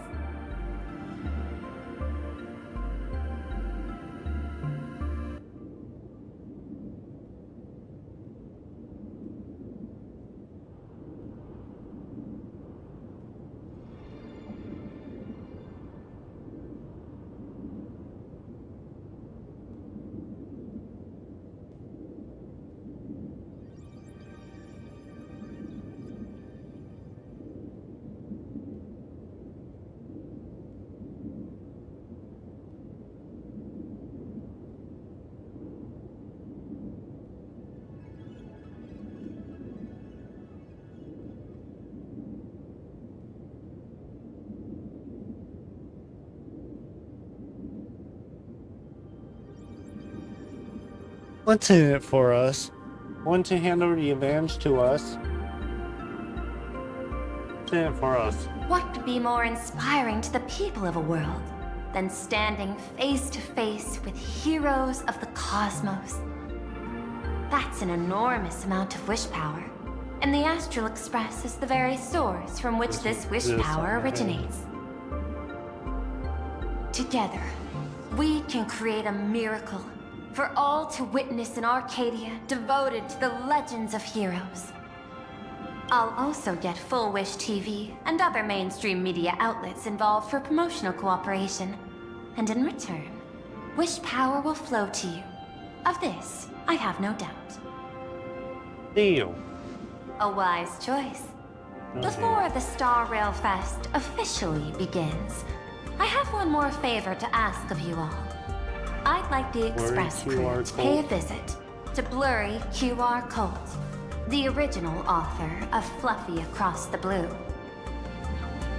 What's in it for us? Want to hand over the advantage to us? What's in it for us? What could be more inspiring to the people of a world than standing face to face with heroes of the cosmos? That's an enormous amount of wish power, and the Astral Express is the very source from which this wish power originates. Together, we can create a miracle for all to witness in Arcadia devoted to the legends of heroes. I'll also get Full Wish TV and other mainstream media outlets involved for promotional cooperation. And in return, wish power will flow to you. Of this, I have no doubt. Deal. A wise choice. Before the Star Rail Fest officially begins, I have one more favor to ask of you all. I'd like the Express crew to pay a visit to Blurry QR Colt, the original author of Fluffy Across the Blue.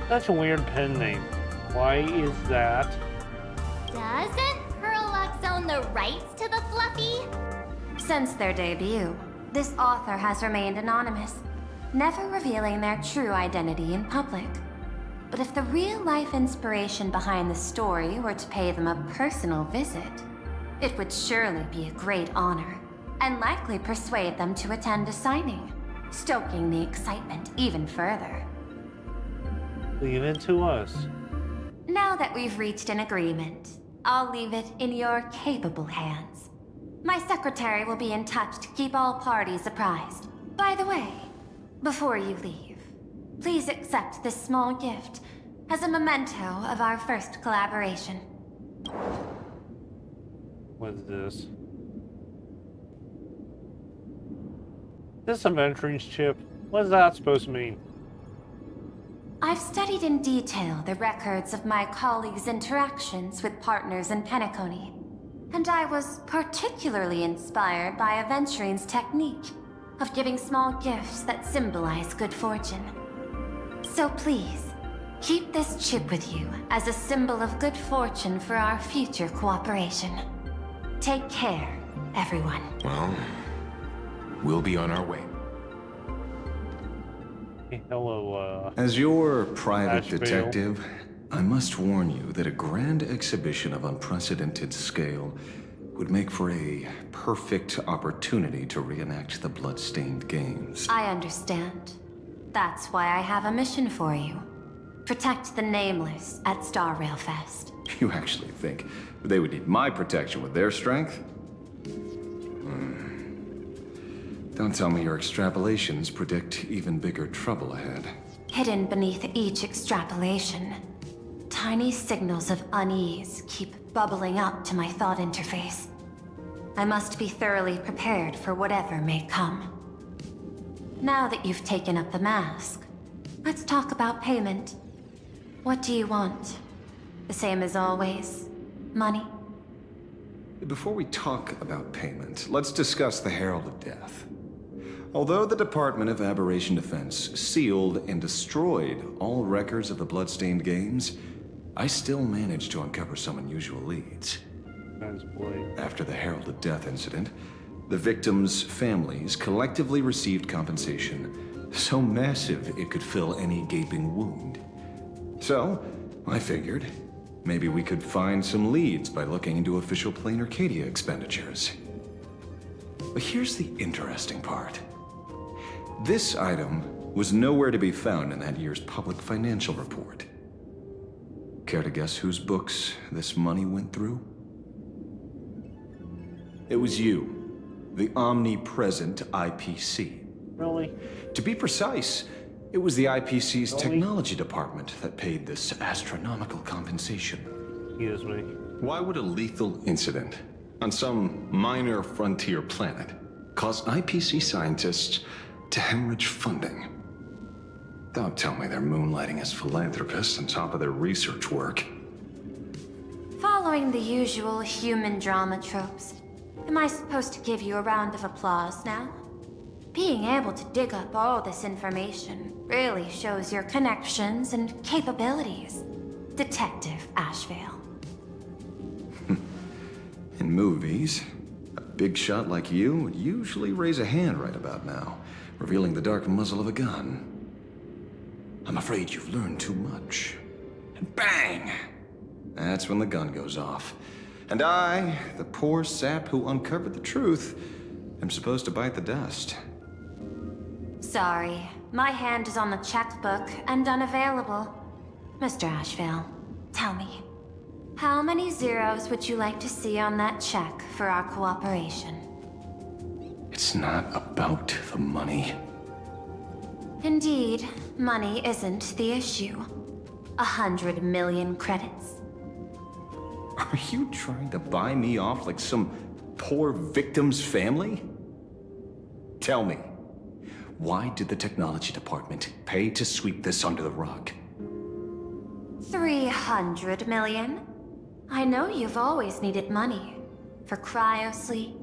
That's a weird pen name. Why is that? Doesn't Perlux own the rights to the Fluffy? Since their debut, this author has remained anonymous, never revealing their true identity in public. But if the real-life inspiration behind the story were to pay them a personal visit, It would surely be a great honor, and likely persuade them to attend a signing, stoking the excitement even further. Leave it to us. Now that we've reached an agreement, I'll leave it in your capable hands. My secretary will be in touch to keep all parties apprised. By the way, before you leave, please accept this small gift as a memento of our first collaboration. What's this? This adventuring's chip. What's that supposed to mean? I've studied in detail the records of my colleagues' interactions with partners in Penacony, and I was particularly inspired by Aventurine's technique of giving small gifts that symbolize good fortune. So please, keep this chip with you as a symbol of good fortune for our future cooperation. Take care, everyone. Well, we'll be on our way. Hey, hello, As your private Ashvale. detective, I must warn you that a grand exhibition of unprecedented scale would make for a perfect opportunity to reenact the blood-stained games. I understand. That's why I have a mission for you. Protect the Nameless at Star Rail Fest. You actually think they would need my protection with their strength? Don't tell me your extrapolations predict even bigger trouble ahead. Hidden beneath each extrapolation, tiny signals of unease keep bubbling up to my thought interface. I must be thoroughly prepared for whatever may come. Now that you've taken up the mask, let's talk about payment. What do you want? The same as always? Money? Before we talk about payment, let's discuss the Herald of Death. Although the Department of Aberration Defense sealed and destroyed all records of the bloodstained games, I still managed to uncover some unusual leads. After the Herald of Death incident, the victims' families collectively received compensation so massive it could fill any gaping wound. So, I figured, maybe we could find some leads by looking into official Planarcadia expenditures. But here's the interesting part. This item was nowhere to be found in that year's public financial report. Care to guess whose books this money went through? It was you, the omnipresent IPC. really? To be precise, it was the IPC's technology department that paid this astronomical compensation. Excuse me. Why would a lethal incident on some minor frontier planet cause IPC scientists to hemorrhage funding? Don't tell me they're moonlighting as philanthropists on top of their research work. Following the usual human drama tropes, am I supposed to give you a round of applause now? Being able to dig up all this information really shows your connections and capabilities, Detective Ashvale. In movies, a big shot like you would usually raise a hand right about now, revealing the dark muzzle of a gun. I'm afraid you've learned too much. And bang! That's when the gun goes off. And I, the poor sap who uncovered the truth, am supposed to bite the dust. Sorry, my hand is on the checkbook and unavailable. Mr. Ashvale, tell me, how many zeros would you like to see on that check for our cooperation? It's not about the money. Indeed, money isn't the issue. 100 million credits. Are you trying to buy me off like some poor victim's family? Tell me, why did the technology department pay to sweep this under the rug? 300 million? I know you've always needed money. For cryosleep,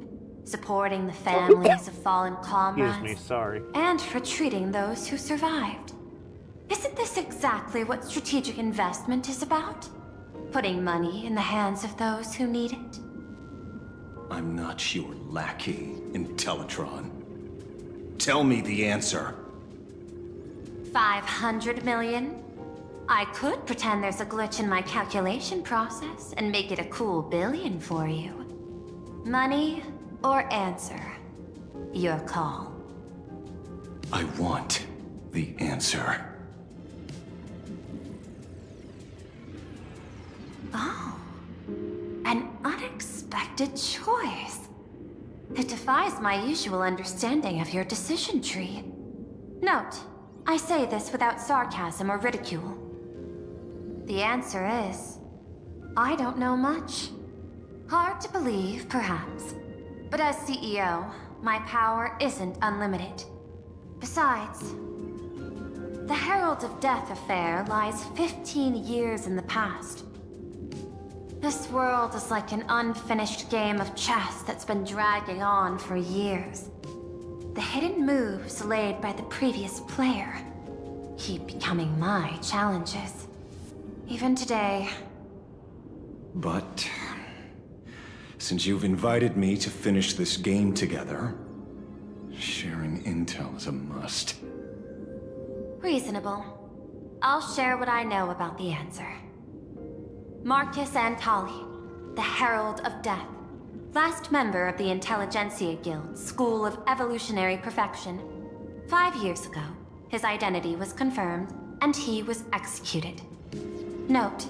supporting the families of fallen comrades, Excuse me, sorry. and for treating those who survived. Isn't this exactly what strategic investment is about? Putting money in the hands of those who need it? I'm not your lackey, Intellitron. Tell me the answer. 500 million? I could pretend there's a glitch in my calculation process and make it a cool billion for you. Money or answer? Your call. I want the answer. Oh. An unexpected choice. It defies my usual understanding of your decision tree. Note, I say this without sarcasm or ridicule. The answer is, I don't know much. Hard to believe, perhaps. But as CEO, my power isn't unlimited. Besides, the Herald of Death affair lies 15 years in the past. This world is like an unfinished game of chess that's been dragging on for years. The hidden moves laid by the previous player keep becoming my challenges. Even today. But since you've invited me to finish this game together, sharing intel is a must. Reasonable. I'll share what I know about the answer. Marcus Antali, the Herald of Death, last member of the Intelligentsia Guild School of Evolutionary Perfection. 5 years ago, his identity was confirmed, and he was executed. Note,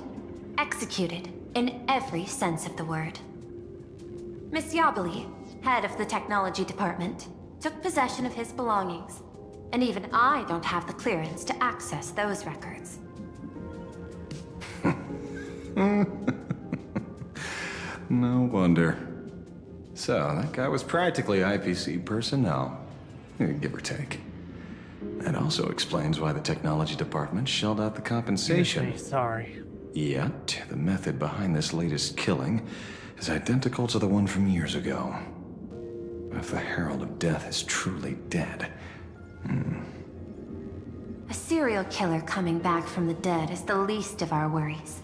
executed in every sense of the word. Miss Yabali, head of the technology department, took possession of his belongings, and even I don't have the clearance to access those records. No wonder. So, that guy was practically IPC personnel, give or take. That also explains why the technology department shelled out the compensation. Sorry. Yet, the method behind this latest killing is identical to the one from years ago. If the Herald of Death is truly dead... A serial killer coming back from the dead is the least of our worries.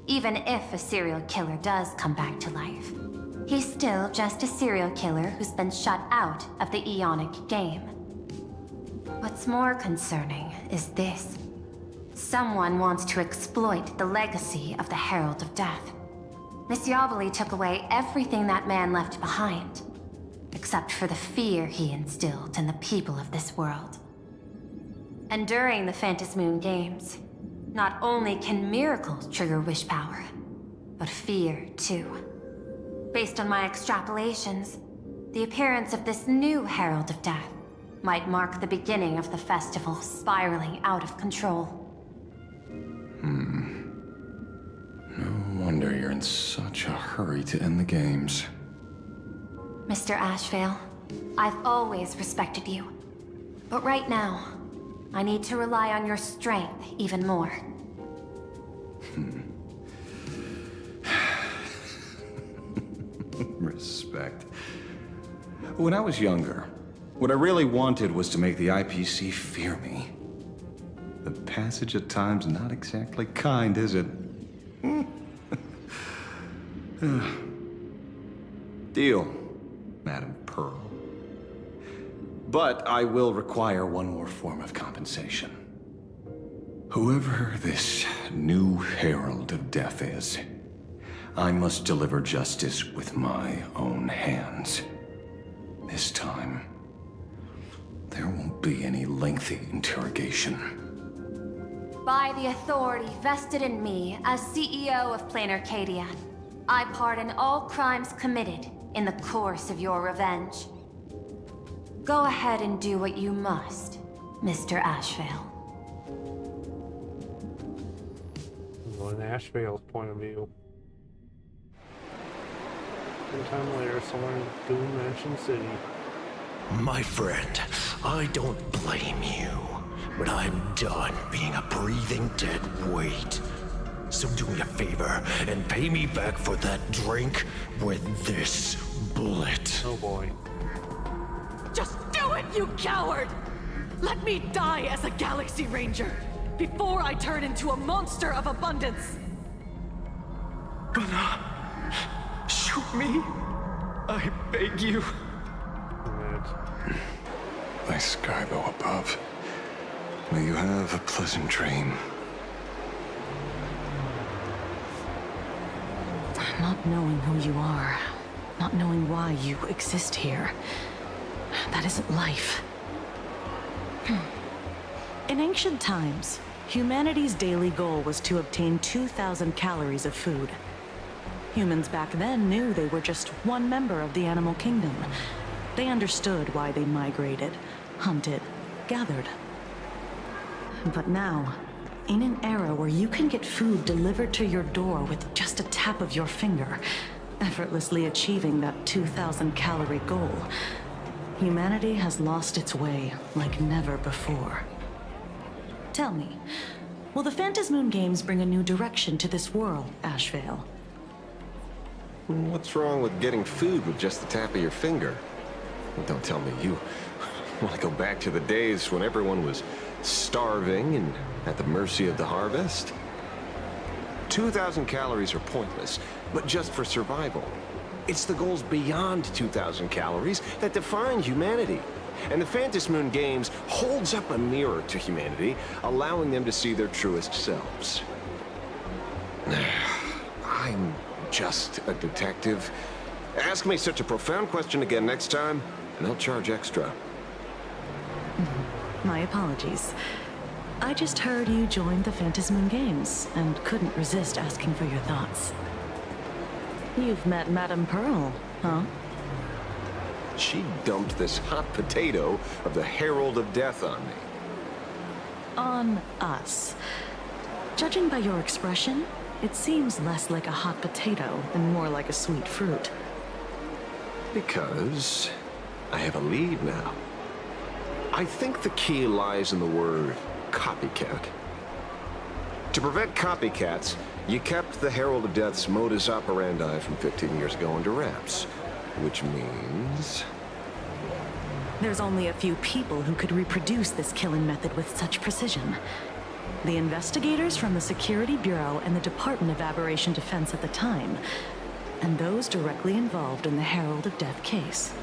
Even if a serial killer does come back to life, he's still just a serial killer who's been shut out of the Ionic game. What's more concerning is this. Someone wants to exploit the legacy of the Herald of Death. Miss Yabali took away everything that man left behind, except for the fear he instilled in the people of this world. And during the Phantasmoon Games, not only can miracles trigger wish power, but fear too. Based on my extrapolations, the appearance of this new Herald of Death might mark the beginning of the festival spiraling out of control. No wonder you're in such a hurry to end the games. Mr. Ashvale, I've always respected you. But right now, I need to rely on your strength even more. Respect. When I was younger, what I really wanted was to make the IPC fear me. The passage at times not exactly kind, is it? Deal, Madam Pearl. But I will require one more form of compensation. Whoever this new Herald of Death is, I must deliver justice with my own hands. This time, there won't be any lengthy interrogation. By the authority vested in me as CEO of Planarcadia, I pardon all crimes committed in the course of your revenge. Go ahead and do what you must, Mr. Ashvale. On Ashvale's point of view. Sometime later, somewhere in Doom Mansion City. My friend, I don't blame you, but I'm done being a breathing dead weight. So do me a favor and pay me back for that drink with this bullet. Oh boy. Just do it, you coward! Let me die as a Galaxy Ranger before I turn into a monster of abundance! Shoot me. I beg you. Thy Skybow above. May you have a pleasant dream. Not knowing who you are, not knowing why you exist here. That isn't life. In ancient times, humanity's daily goal was to obtain 2,000 calories of food. Humans back then knew they were just one member of the animal kingdom. They understood why they migrated, hunted, gathered. But now, in an era where you can get food delivered to your door with just a tap of your finger, effortlessly achieving that 2,000 calorie goal, humanity has lost its way like never before. Tell me, will the Phantasmoon Games bring a new direction to this world, Ashvale? What's wrong with getting food with just the tap of your finger? Don't tell me you want to go back to the days when everyone was starving and at the mercy of the harvest? 2,000 calories are pointless, but just for survival. It's the goals beyond 2,000 calories that define humanity. And the Phantasmoon Games holds up a mirror to humanity, allowing them to see their truest selves. I'm just a detective. Ask me such a profound question again next time, and I'll charge extra. My apologies. I just heard you joined the Phantasmoon Games and couldn't resist asking for your thoughts. You've met Madame Pearl, huh? She dumped this hot potato of the Herald of Death on me. On us. Judging by your expression, it seems less like a hot potato and more like a sweet fruit. Because I have a lead now. I think the key lies in the word copycat. To prevent copycats, you kept the Herald of Death's modus operandi from 15 years ago under wraps. Which means... There's only a few people who could reproduce this killing method with such precision. The investigators from the Security Bureau and the Department of Aberration Defense at the time, and those directly involved in the Herald of Death case.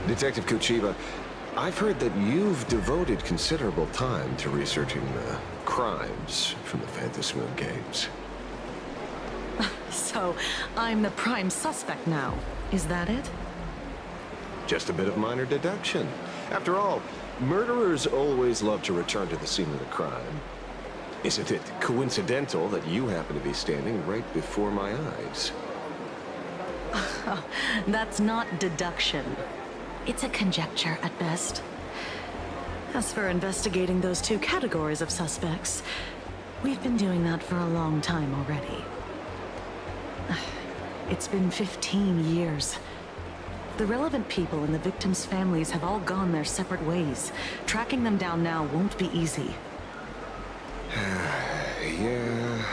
Detective Kuchiba, I've heard that you've devoted considerable time to researching the crimes from the Phantasmoon Games. So, I'm the prime suspect now. Is that it? Just a bit of minor deduction. After all, murderers always love to return to the scene of the crime. Isn't it coincidental that you happen to be standing right before my eyes? That's not deduction. It's a conjecture at best. As for investigating those two categories of suspects, we've been doing that for a long time already. It's been 15 years. The relevant people and the victims' families have all gone their separate ways. Tracking them down now won't be easy. Yeah.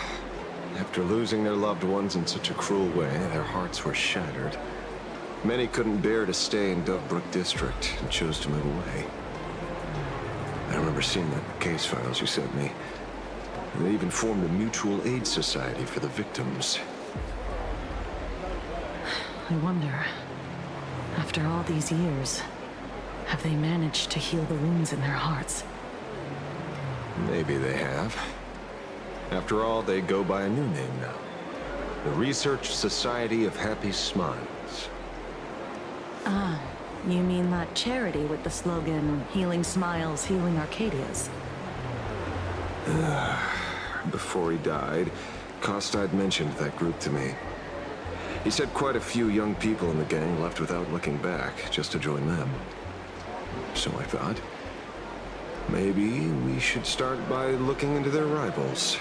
After losing their loved ones in such a cruel way, their hearts were shattered. Many couldn't bear to stay in Dovebrook District and chose to move away. I remember seeing the case files you sent me. They even formed a mutual aid society for the victims. I wonder, after all these years, have they managed to heal the wounds in their hearts? Maybe they have. After all, they go by a new name now. The Research Society of Happy Smiles. Ah, you mean that charity with the slogan, Healing Smiles, Healing Arcadias? Before he died, Kostad mentioned that group to me. He said quite a few young people in the gang left without looking back, just to join them. So I thought, maybe we should start by looking into their rivals.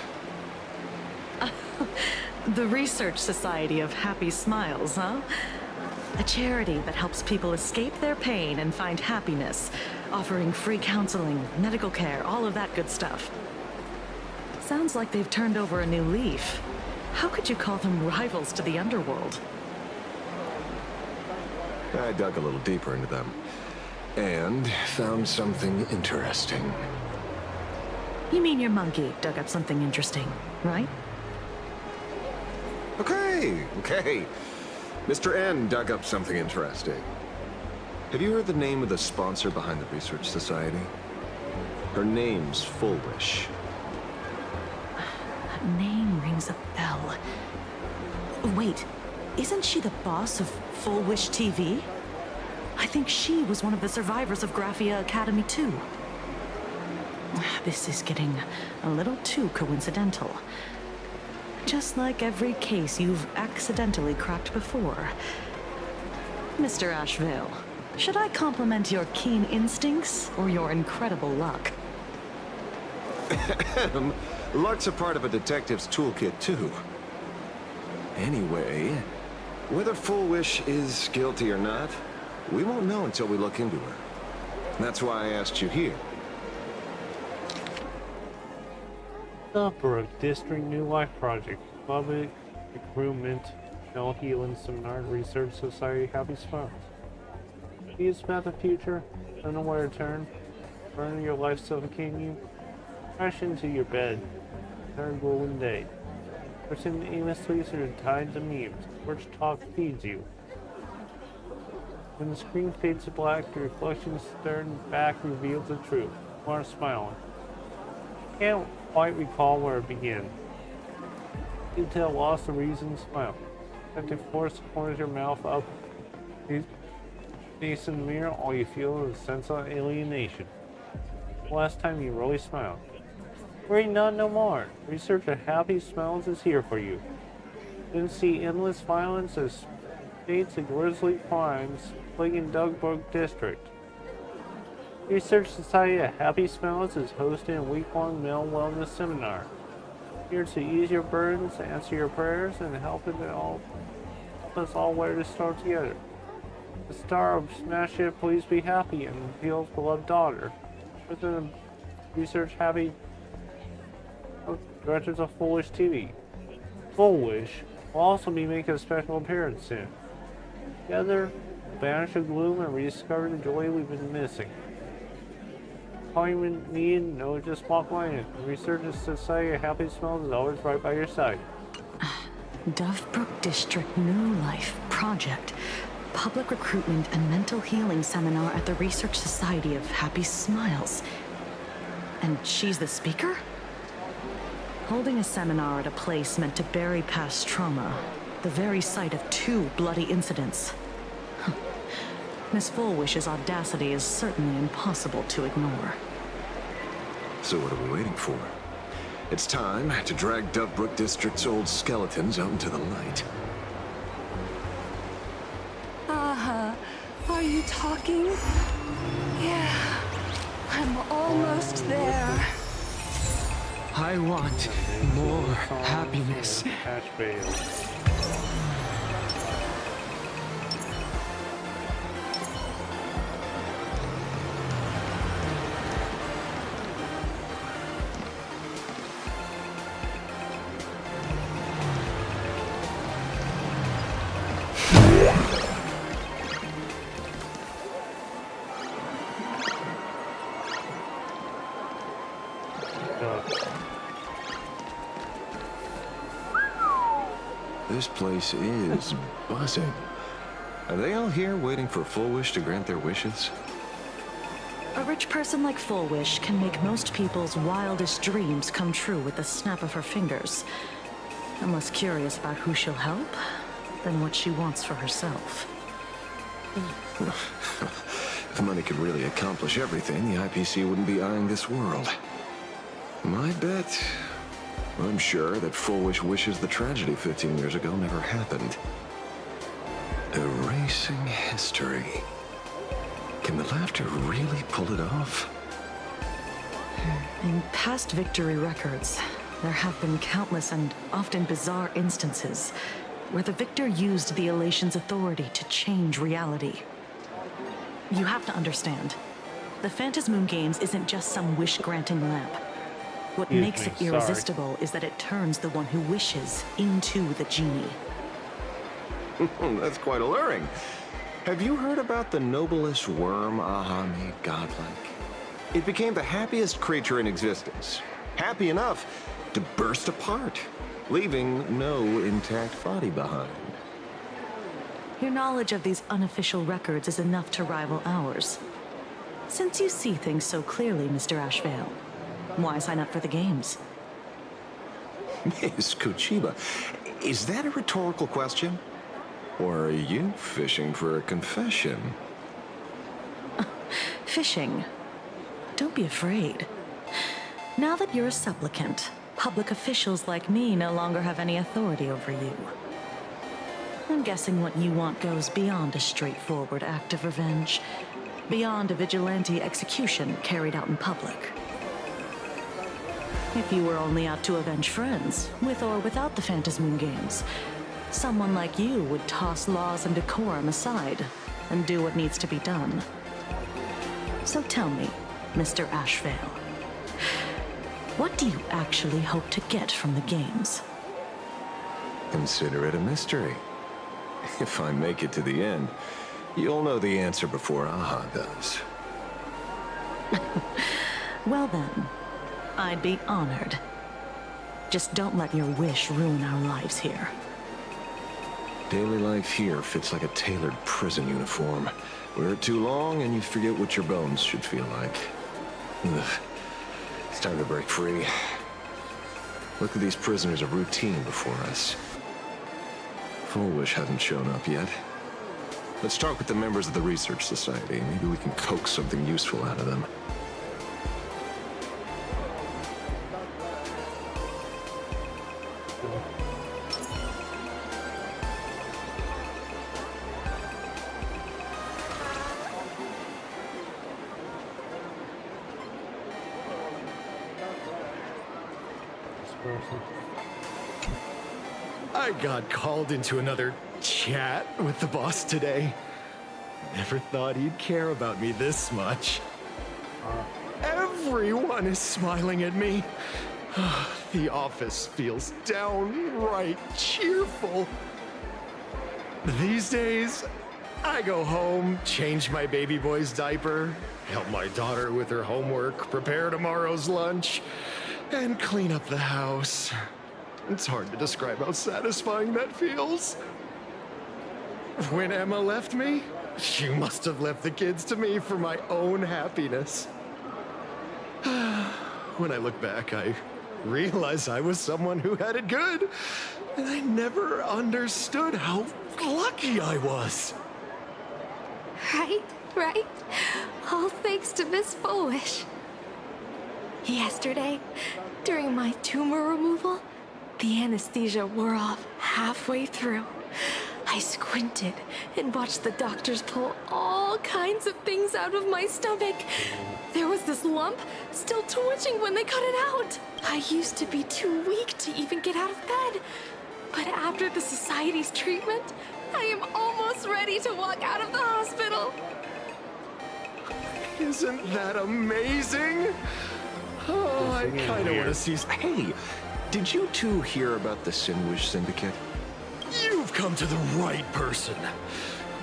The Research Society of Happy Smiles, huh? A charity that helps people escape their pain and find happiness, offering free counseling, medical care, all of that good stuff. Sounds like they've turned over a new leaf. How could you call them rivals to the underworld? I dug a little deeper into them, and found something interesting. You mean your monkey dug up something interesting, right? Okay. Mr. N dug up something interesting. Have you heard the name of the sponsor behind the Research Society? Her name's Fulwish. That name rings a bell. Wait, Isn't she the boss of Full Wish TV? I think she was one of the survivors of Graphia Academy too. This is getting a little too coincidental. Just like every case you've accidentally cracked before. Mr. Ashvale, should I compliment your keen instincts or your incredible luck? Luck's a part of a detective's toolkit, too. Anyway, whether Full Wish is guilty or not, we won't know until we look into her. That's why I asked you here. The Brook District New Life Project. Public Recruitment, Shell Healing Seminar, Research Society, Happy Smiles. Ideas about the future, don't know where to turn, burning your life suffocating you, crash into your bed, third golden day. Person aimlessly through the tides of memes, which talk feeds you. When the screen fades to black, the reflection staring back reveals the truth. You are smiling. Can't quite recall where it began. Detail lost the reason to smile. Have to force corners your mouth up. Face in the mirror, all you feel is a sense of alienation. The last time you really smiled. Worry not no more. Research of Happy Smiles is here for you. Then see endless violence as states of grisly crimes plaguing Brook District. Research Society of Happy Smiles is hosting a week-long male wellness seminar. Here to ease your burdens, answer your prayers, and help us all wear this star together. The star of Smash It, Please Be Happy, and Appeal's beloved daughter. Within Research Happy Directors of Full Wish TV. Full Wish will also be making a special appearance soon. Together, we'll banish the gloom and rediscover the joy we've been missing. All you need, know just walk right in. Research Society of Happy Smiles is always right by your side. Dovebrook District New Life Project. Public Recruitment and Mental Healing Seminar at the Research Society of Happy Smiles. And she's the speaker? Holding a seminar at a place meant to bury past trauma. The very site of 2 bloody incidents. Miss Fullwish's audacity is certainly impossible to ignore. So what are we waiting for? It's time to drag Dovebrook District's old skeletons out into the light. Are you talking? Yeah, I'm almost there. I want more happiness. This place is buzzing. Are they all here waiting for Full Wish to grant their wishes? A rich person like Full Wish can make most people's wildest dreams come true with the snap of her fingers. I'm less curious about who she'll help than what she wants for herself. If money could really accomplish everything, the IPC wouldn't be eyeing this world. My bet, I'm sure that Full Wish wishes the tragedy 15 years ago never happened. Erasing history. Can the laughter really pull it off? In past victory records, there have been countless and often bizarre instances where the victor used the elation's authority to change reality. You have to understand, the Phantasmoon Games isn't just some wish-granting lamp. What makes it irresistible is that it turns the one who wishes into the genie. That's quite alluring. Have you heard about the noblest worm Aha made godlike? It became the happiest creature in existence. Happy enough to burst apart, leaving no intact body behind. Your knowledge of these unofficial records is enough to rival ours. Since you see things so clearly, Mr. Ashvale, why sign up for the games? Miss Kochiba, is that a rhetorical question? Or are you fishing for a confession? Fishing. Don't be afraid. Now that you're a supplicant, public officials like me no longer have any authority over you. I'm guessing what you want goes beyond a straightforward act of revenge, beyond a vigilante execution carried out in public. If you were only out to avenge friends, with or without the Phantasmoon Games, someone like you would toss laws and decorum aside and do what needs to be done. So tell me, Mr. Ashvale, what do you actually hope to get from the games? Consider it a mystery. If I make it to the end, you'll know the answer before Aha does. Well then, I'd be honored. Just don't let your wish ruin our lives here. Daily life here fits like a tailored prison uniform. Wear it too long and you forget what your bones should feel like. Ugh. It's time to break free. Look at these prisoners of routine before us. Fullwish hasn't shown up yet. Let's talk with the members of the Research Society. Maybe we can coax something useful out of them. I got called into another chat with the boss today. Never thought he'd care about me this much. Everyone is smiling at me. The office feels downright cheerful. These days, I go home, change my baby boy's diaper, help my daughter with her homework, prepare tomorrow's lunch, and clean up the house. It's hard to describe how satisfying that feels. When Emma left me, she must have left the kids to me for my own happiness. When I look back, I realize I was someone who had it good, and I never understood how lucky I was. Right? All thanks to Miss Fullwish. Yesterday, during my tumor removal, the anesthesia wore off halfway through. I squinted and watched the doctors pull all kinds of things out of my stomach. There was this lump still twitching when they cut it out. I used to be too weak to even get out of bed. But after the Society's treatment, I am almost ready to walk out of the hospital. Isn't that amazing? Oh, I kind of want to see... Hey, did you two hear about the Sinwish Syndicate? You've come to the right person.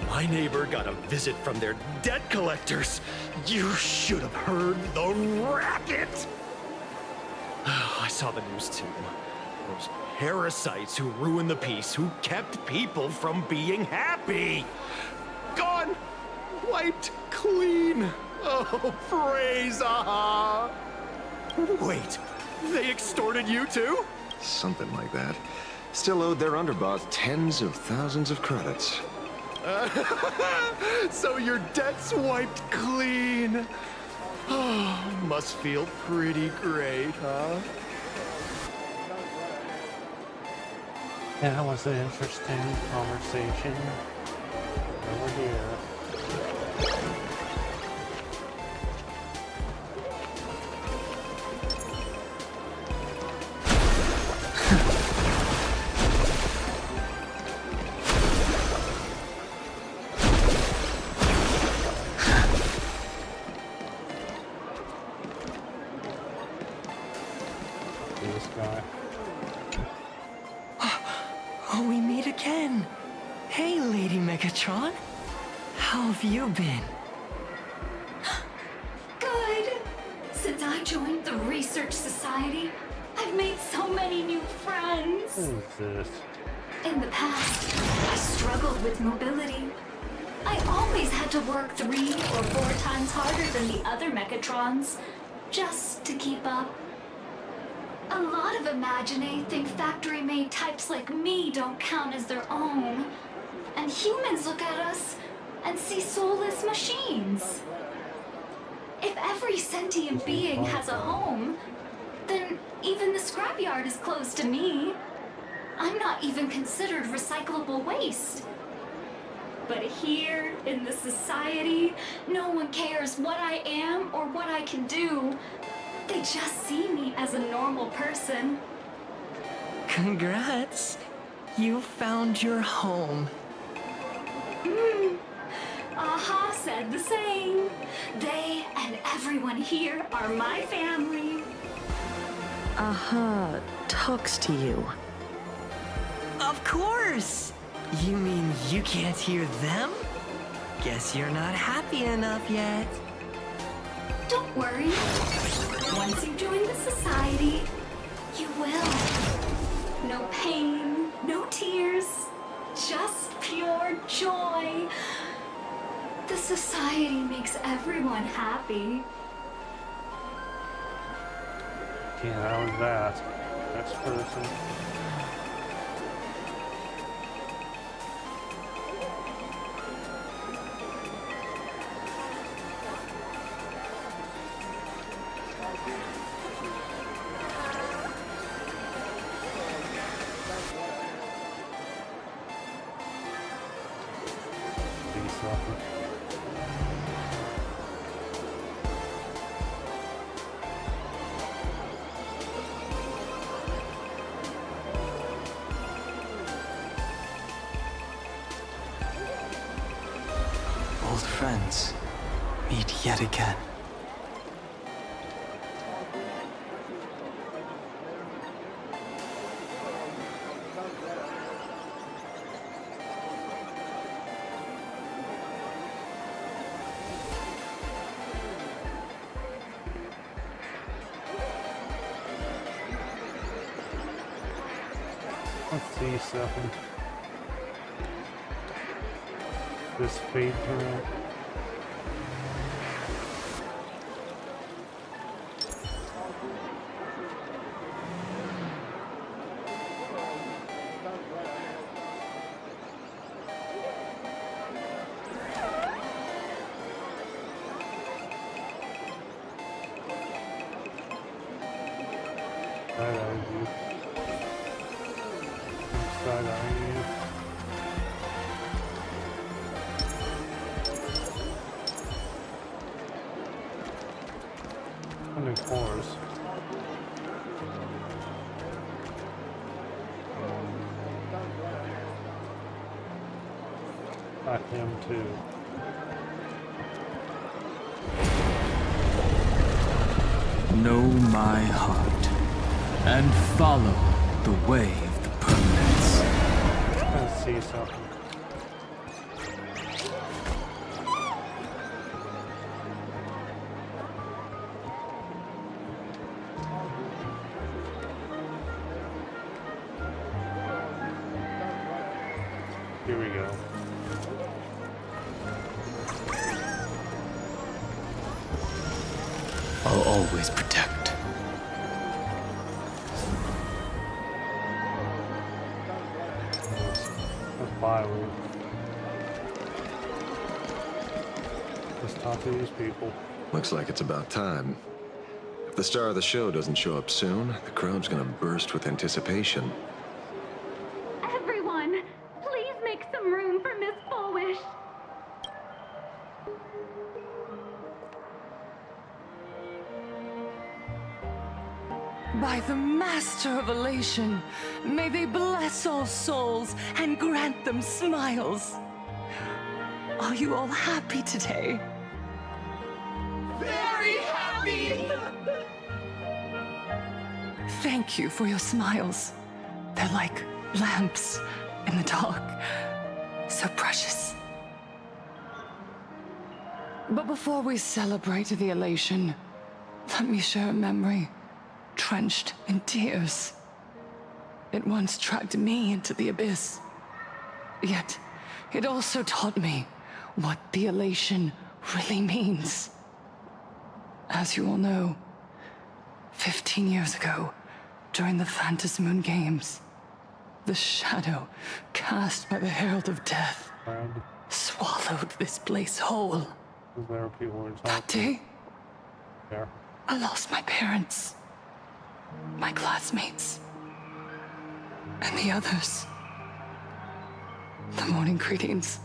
My neighbor got a visit from their debt collectors. You should have heard the racket. I saw the news too. Those parasites who ruined the peace, who kept people from being happy. Gone. Wiped clean. Oh, praise Aha. Wait, they extorted you too? Something like that. Still owed their underboss tens of thousands of credits. So your debt's wiped clean. Oh, must feel pretty great, huh? Yeah, that was an interesting conversation. Over here. This guy. Oh, we meet again. Hey, Lady Megatron. How have you been? Good. Since I joined the Research Society, I've made so many new friends. Who's this? In the past, I struggled with mobility. I always had to work 3 or 4 times harder than the other Megatrons, just to keep up. A lot of Imaginae think factory-made types like me don't count as their own. And humans look at us and see soulless machines. If every sentient being has a home, then even the scrapyard is closed to me. I'm not even considered recyclable waste. But here, in this society, no one cares what I am or what I can do. They just see me as a normal person. Congrats! You found your home. Aha said the same. They and everyone here are my family. Aha talks to you. Of course! You mean you can't hear them? Guess you're not happy enough yet. Don't worry. Once you join the society, you will. No pain, no tears, just pure joy. The society makes everyone happy. Yeah, how was that? Next person. Old friends meet yet again. Let's see something. This fade through. Cores. Back him too. Know my heart and follow the way of the permanents. Let's see something. Here we go. I'll always protect. Let's buy one. Let's talk to these people. Looks like it's about time. If the star of the show doesn't show up soon, the crowd's gonna burst with anticipation. Everyone, please make some room for Miss Bullish. By the Master of Elation, may they bless all souls and grant them smiles. Are you all happy today? Very happy! Thank you for your smiles. They're like lamps in the dark. So precious. But before we celebrate the elation, let me share a memory drenched in tears. It once dragged me into the abyss. Yet, it also taught me what the elation really means. As you all know, 15 years ago, during the Phantasmoon Games, The shadow cast by the Herald of Death swallowed this place whole. There people were That day, there. I lost my parents, my classmates, and the others. The morning greetings,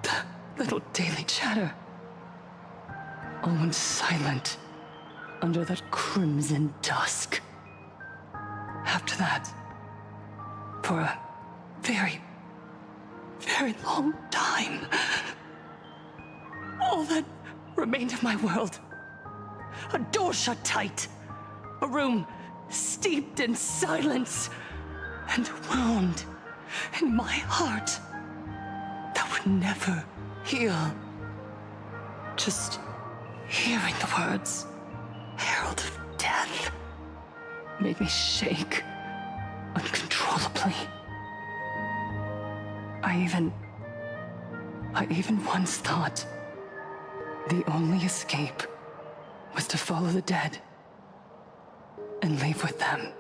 the little daily chatter, all went silent under that crimson dusk. After that, for a very, very long time, all that remained of my world, a door shut tight, a room steeped in silence, and a wound in my heart that would never heal. Just hearing the words, Herald of Death, made me shake uncontrollably. I even once thought the only escape was to follow the dead and leave with them.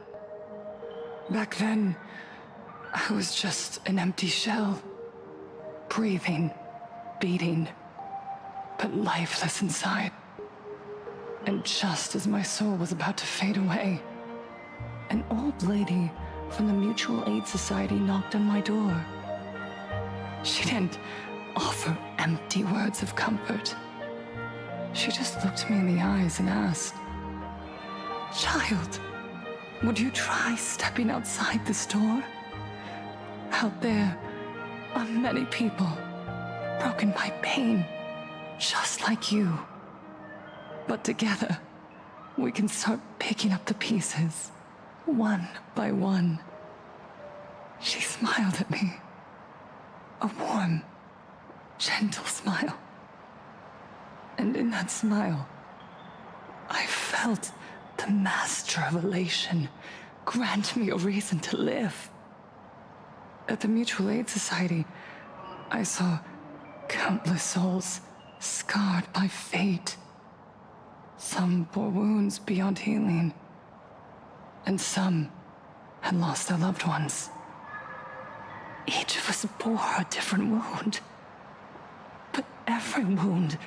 Back then, I was just an empty shell, breathing, beating, but lifeless inside. And just as my soul was about to fade away, an old lady from the Mutual Aid Society knocked on my door. She didn't offer empty words of comfort. She just looked me in the eyes and asked, "Child, would you try stepping outside this door? Out there are many people broken by pain, just like you. But together, we can start picking up the pieces, one by one." She smiled at me. A warm, gentle smile. And in that smile, I felt the master of elation grant me a reason to live. At the Mutual Aid Society, I saw countless souls scarred by fate. Some bore wounds beyond healing, and some had lost their loved ones. Each of us bore a different wound, but every wound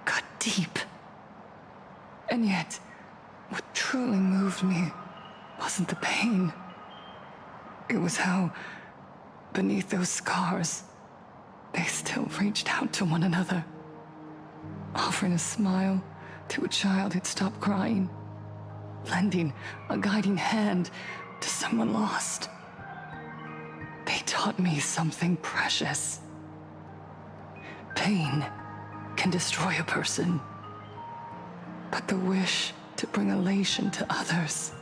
cut deep. And yet, what truly moved me wasn't the pain. It was how, beneath those scars, they still reached out to one another, offering a smile to a child who'd stopped crying, lending a guiding hand to someone lost. They taught me something precious. Pain can destroy a person, but the wish to bring elation to others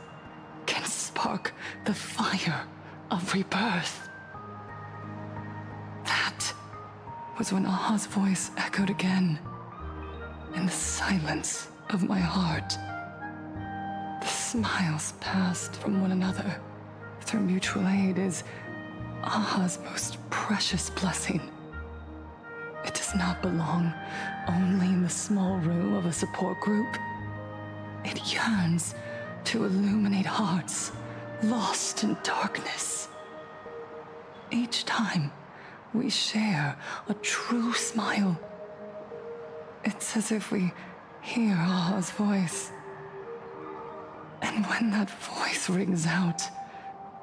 can spark the fire of rebirth. That was when Aha's voice echoed again in the silence of my heart. The smiles passed from one another through mutual aid is Aha's most precious blessing. It does not belong only in the small room of a support group. It yearns to illuminate hearts lost in darkness. Each time we share a true smile, it's as if we hear Aha's voice. And when that voice rings out,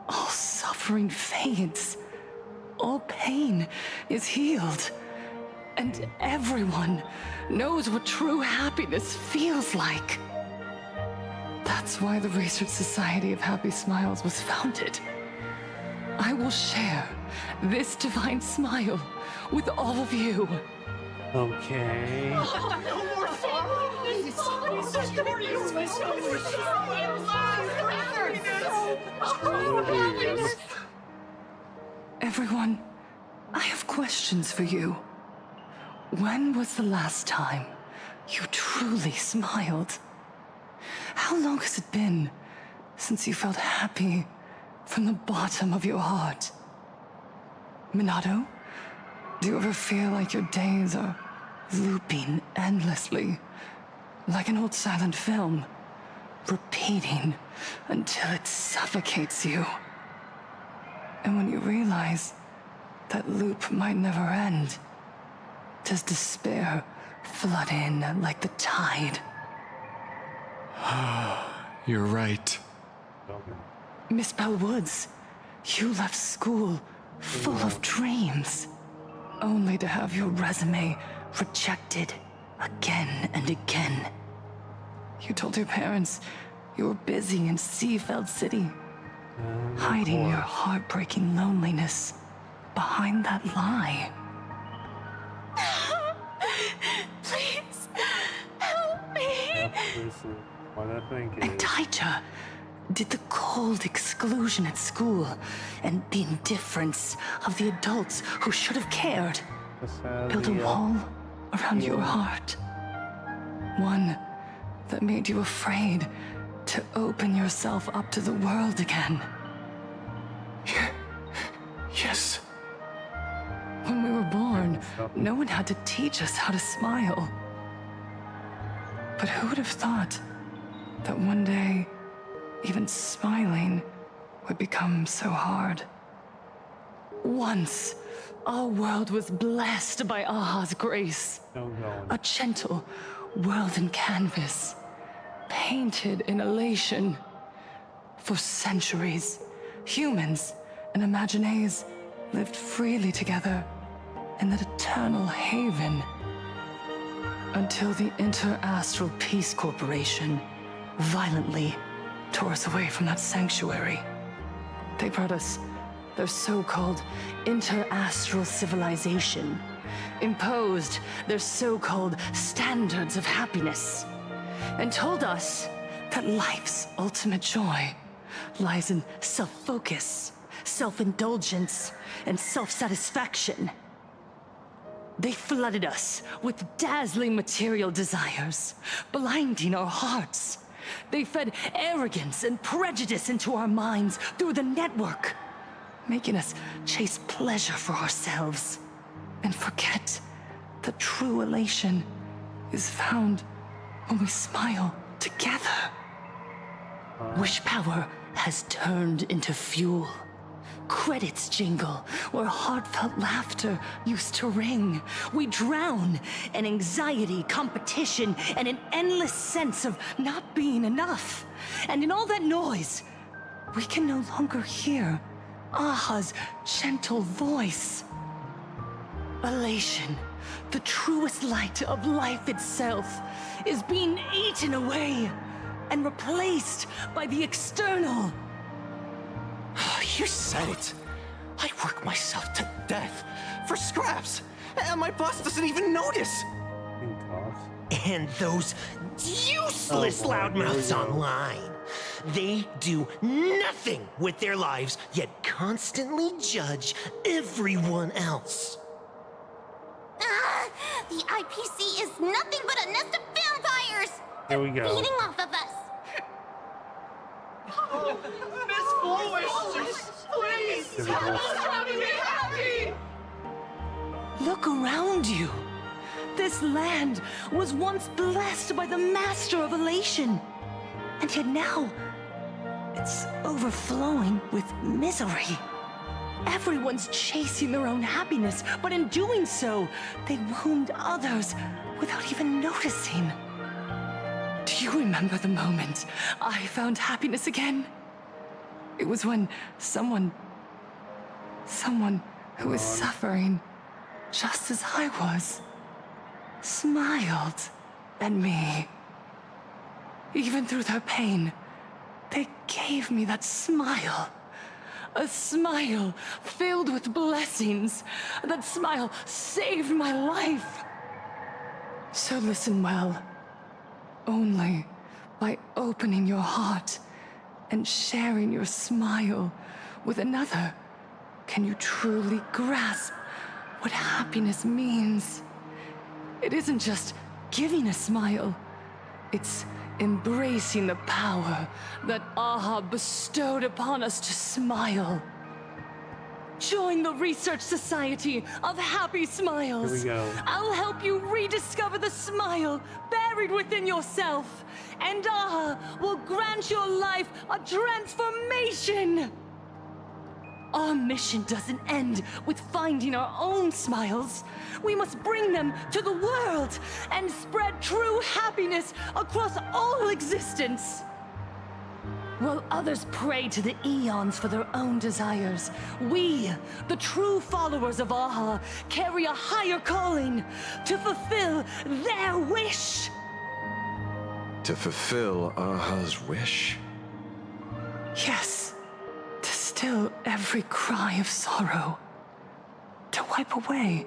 all suffering fades, all pain is healed, and everyone knows what true happiness feels like. That's why the Research Society of Happy Smiles was founded. I will share this divine smile with all of you. Okay. No more sorrow! Everyone, I have questions for you. When was the last time you truly smiled? How long has it been since you felt happy from the bottom of your heart? Minato, do you ever feel like your days are looping endlessly, like an old silent film, repeating until it suffocates you? then when you realize that loop might never end, does despair flood in like the tide? You're right. Miss Bellwoods, you left school full of dreams, only to have your resume rejected again and again. You told your parents you were busy in Seafeld City, hiding your heartbreaking loneliness behind that lie. Please, help me. And Taija, did the cold exclusion at school and the indifference of the adults who should have cared build a wall around your heart? One that made you afraid to open yourself up to the world again. Yes. When we were born, no one had to teach us how to smile. But who would have thought that one day, even smiling would become so hard? Once, our world was blessed by Aha's grace. A gentle world in canvas, painted in elation. For centuries, humans and Imaginaes lived freely together in that eternal haven. Until the Inter-Astral Peace Corporation violently tore us away from that sanctuary. They brought us their so-called inter-astral civilization, imposed their so-called standards of happiness, and told us that life's ultimate joy lies in self-focus, self-indulgence, and self-satisfaction. They flooded us with dazzling material desires, blinding our hearts. They fed arrogance and prejudice into our minds through the network, making us chase pleasure for ourselves and forget that true elation is found when we smile together. Wish power has turned into fuel. Credits jingle where heartfelt laughter used to ring. We drown in anxiety, competition, and an endless sense of not being enough. And in all that noise, we can no longer hear Aha's gentle voice. Elation, the truest light of life itself, is being eaten away and replaced by the external. You said it. I work myself to death for scraps, and my boss doesn't even notice. And those useless loudmouths online. They do nothing with their lives, yet constantly judge everyone else. The IPC is nothing but a nest of vampires! There we go. Feeding off of us! Miss Flowers, please! Help me be happy! Look around you. This land was once blessed by the master of elation. And yet now, it's overflowing with misery. Everyone's chasing their own happiness, but in doing so, they wound others without even noticing. Do you remember the moment I found happiness again? It was when someone who was suffering just as I was, smiled at me. Even through their pain, they gave me that smile. A smile filled with blessings. That smile saved my life. So listen well. Only by opening your heart and sharing your smile with another can you truly grasp what happiness means. It isn't just giving a smile. It's embracing the power that Aha bestowed upon us to smile. Join the Research Society of Happy Smiles. Here we go. I'll help you rediscover the smile buried within yourself, and Aha will grant your life a transformation. Our mission doesn't end with finding our own smiles. We must bring them to the world and spread true happiness across all existence. While others pray to the eons for their own desires, we, the true followers of Aha, carry a higher calling to fulfill their wish. To fulfill Aha's wish? Yes, to still every cry of sorrow. To wipe away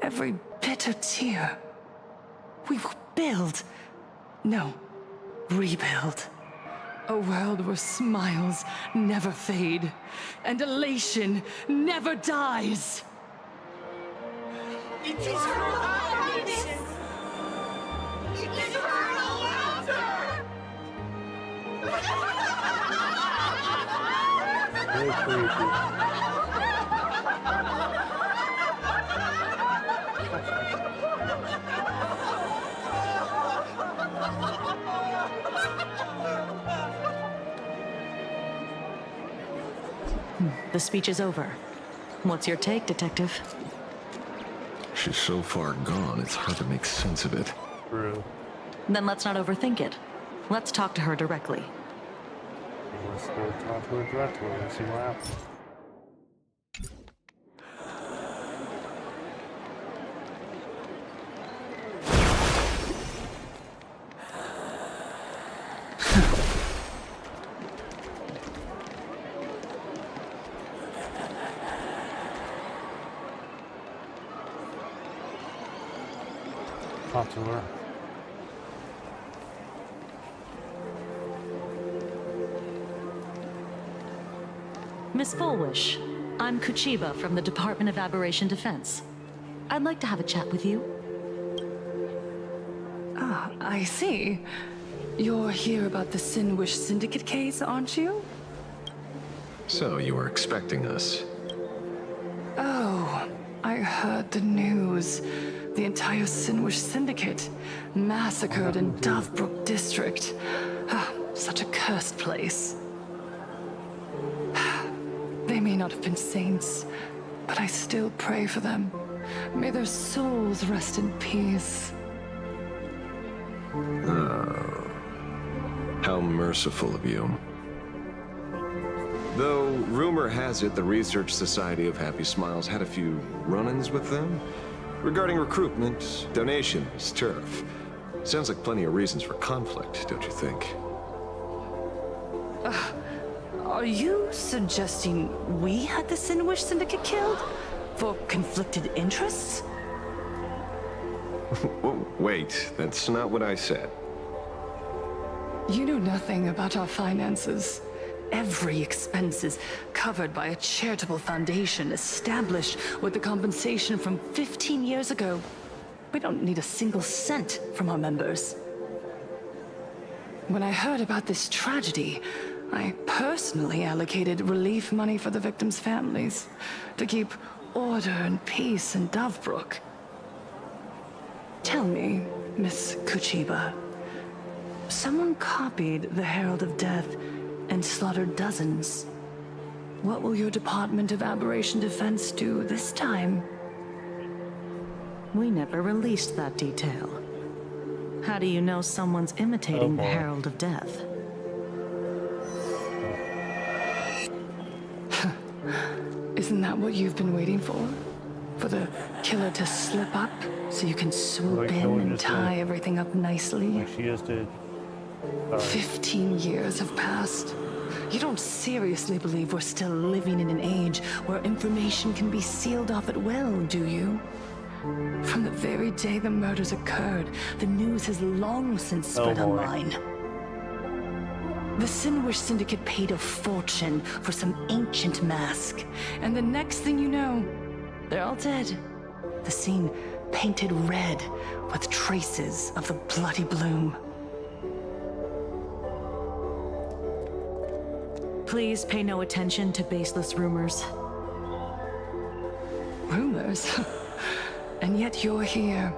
every bitter tear. We will build, no, rebuild. A world where smiles never fade, and elation never dies. Eternal happiness! Eternal laughter! Very creepy. The speech is over. What's your take, Detective? She's so far gone, it's hard to make sense of it. True. Then let's not overthink it. Let's talk to her directly. Let's go talk to her directly and see what happens. Talk to her. Miss Fullwish, I'm Kuchiba from the Department of Aberration Defense. I'd like to have a chat with you. Ah, I see. You're here about the Sinwish Syndicate case, aren't you? So you were expecting us. Oh, I heard the news. The entire Sinwish Syndicate massacred in Dovebrook District. Ah, such a cursed place. They may not have been saints, but I still pray for them. May their souls rest in peace. Oh, how merciful of you. Though, rumor has it the Research Society of Happy Smiles had a few run-ins with them. Regarding recruitment, donations, turf. Sounds like plenty of reasons for conflict, don't you think? Are you suggesting we had the Sinwish Syndicate killed? For conflicted interests? Wait, that's not what I said. You know nothing about our finances. Every expense is covered by a charitable foundation established with the compensation from 15 years ago. We don't need a single cent from our members. When I heard about this tragedy, I personally allocated relief money for the victims' families to keep order and peace in Dovebrook. Tell me, Miss Kuchiba, someone copied the Herald of Death and slaughtered dozens. What will your Department of Aberration Defense do this time? We never released that detail. How do you know someone's imitating the Herald of Death? Isn't that what you've been waiting for? For the killer to slip up so you can swoop in and tie everything up nicely? Like she just did. 15 years have passed. You don't seriously believe we're still living in an age where information can be sealed off at will, do you? From the very day the murders occurred, the news has long since spread online. The Sinwish Syndicate paid a fortune for some ancient mask, and the next thing you know, they're all dead. The scene painted red with traces of the bloody bloom. Please pay no attention to baseless rumors. Rumors? And yet you're here,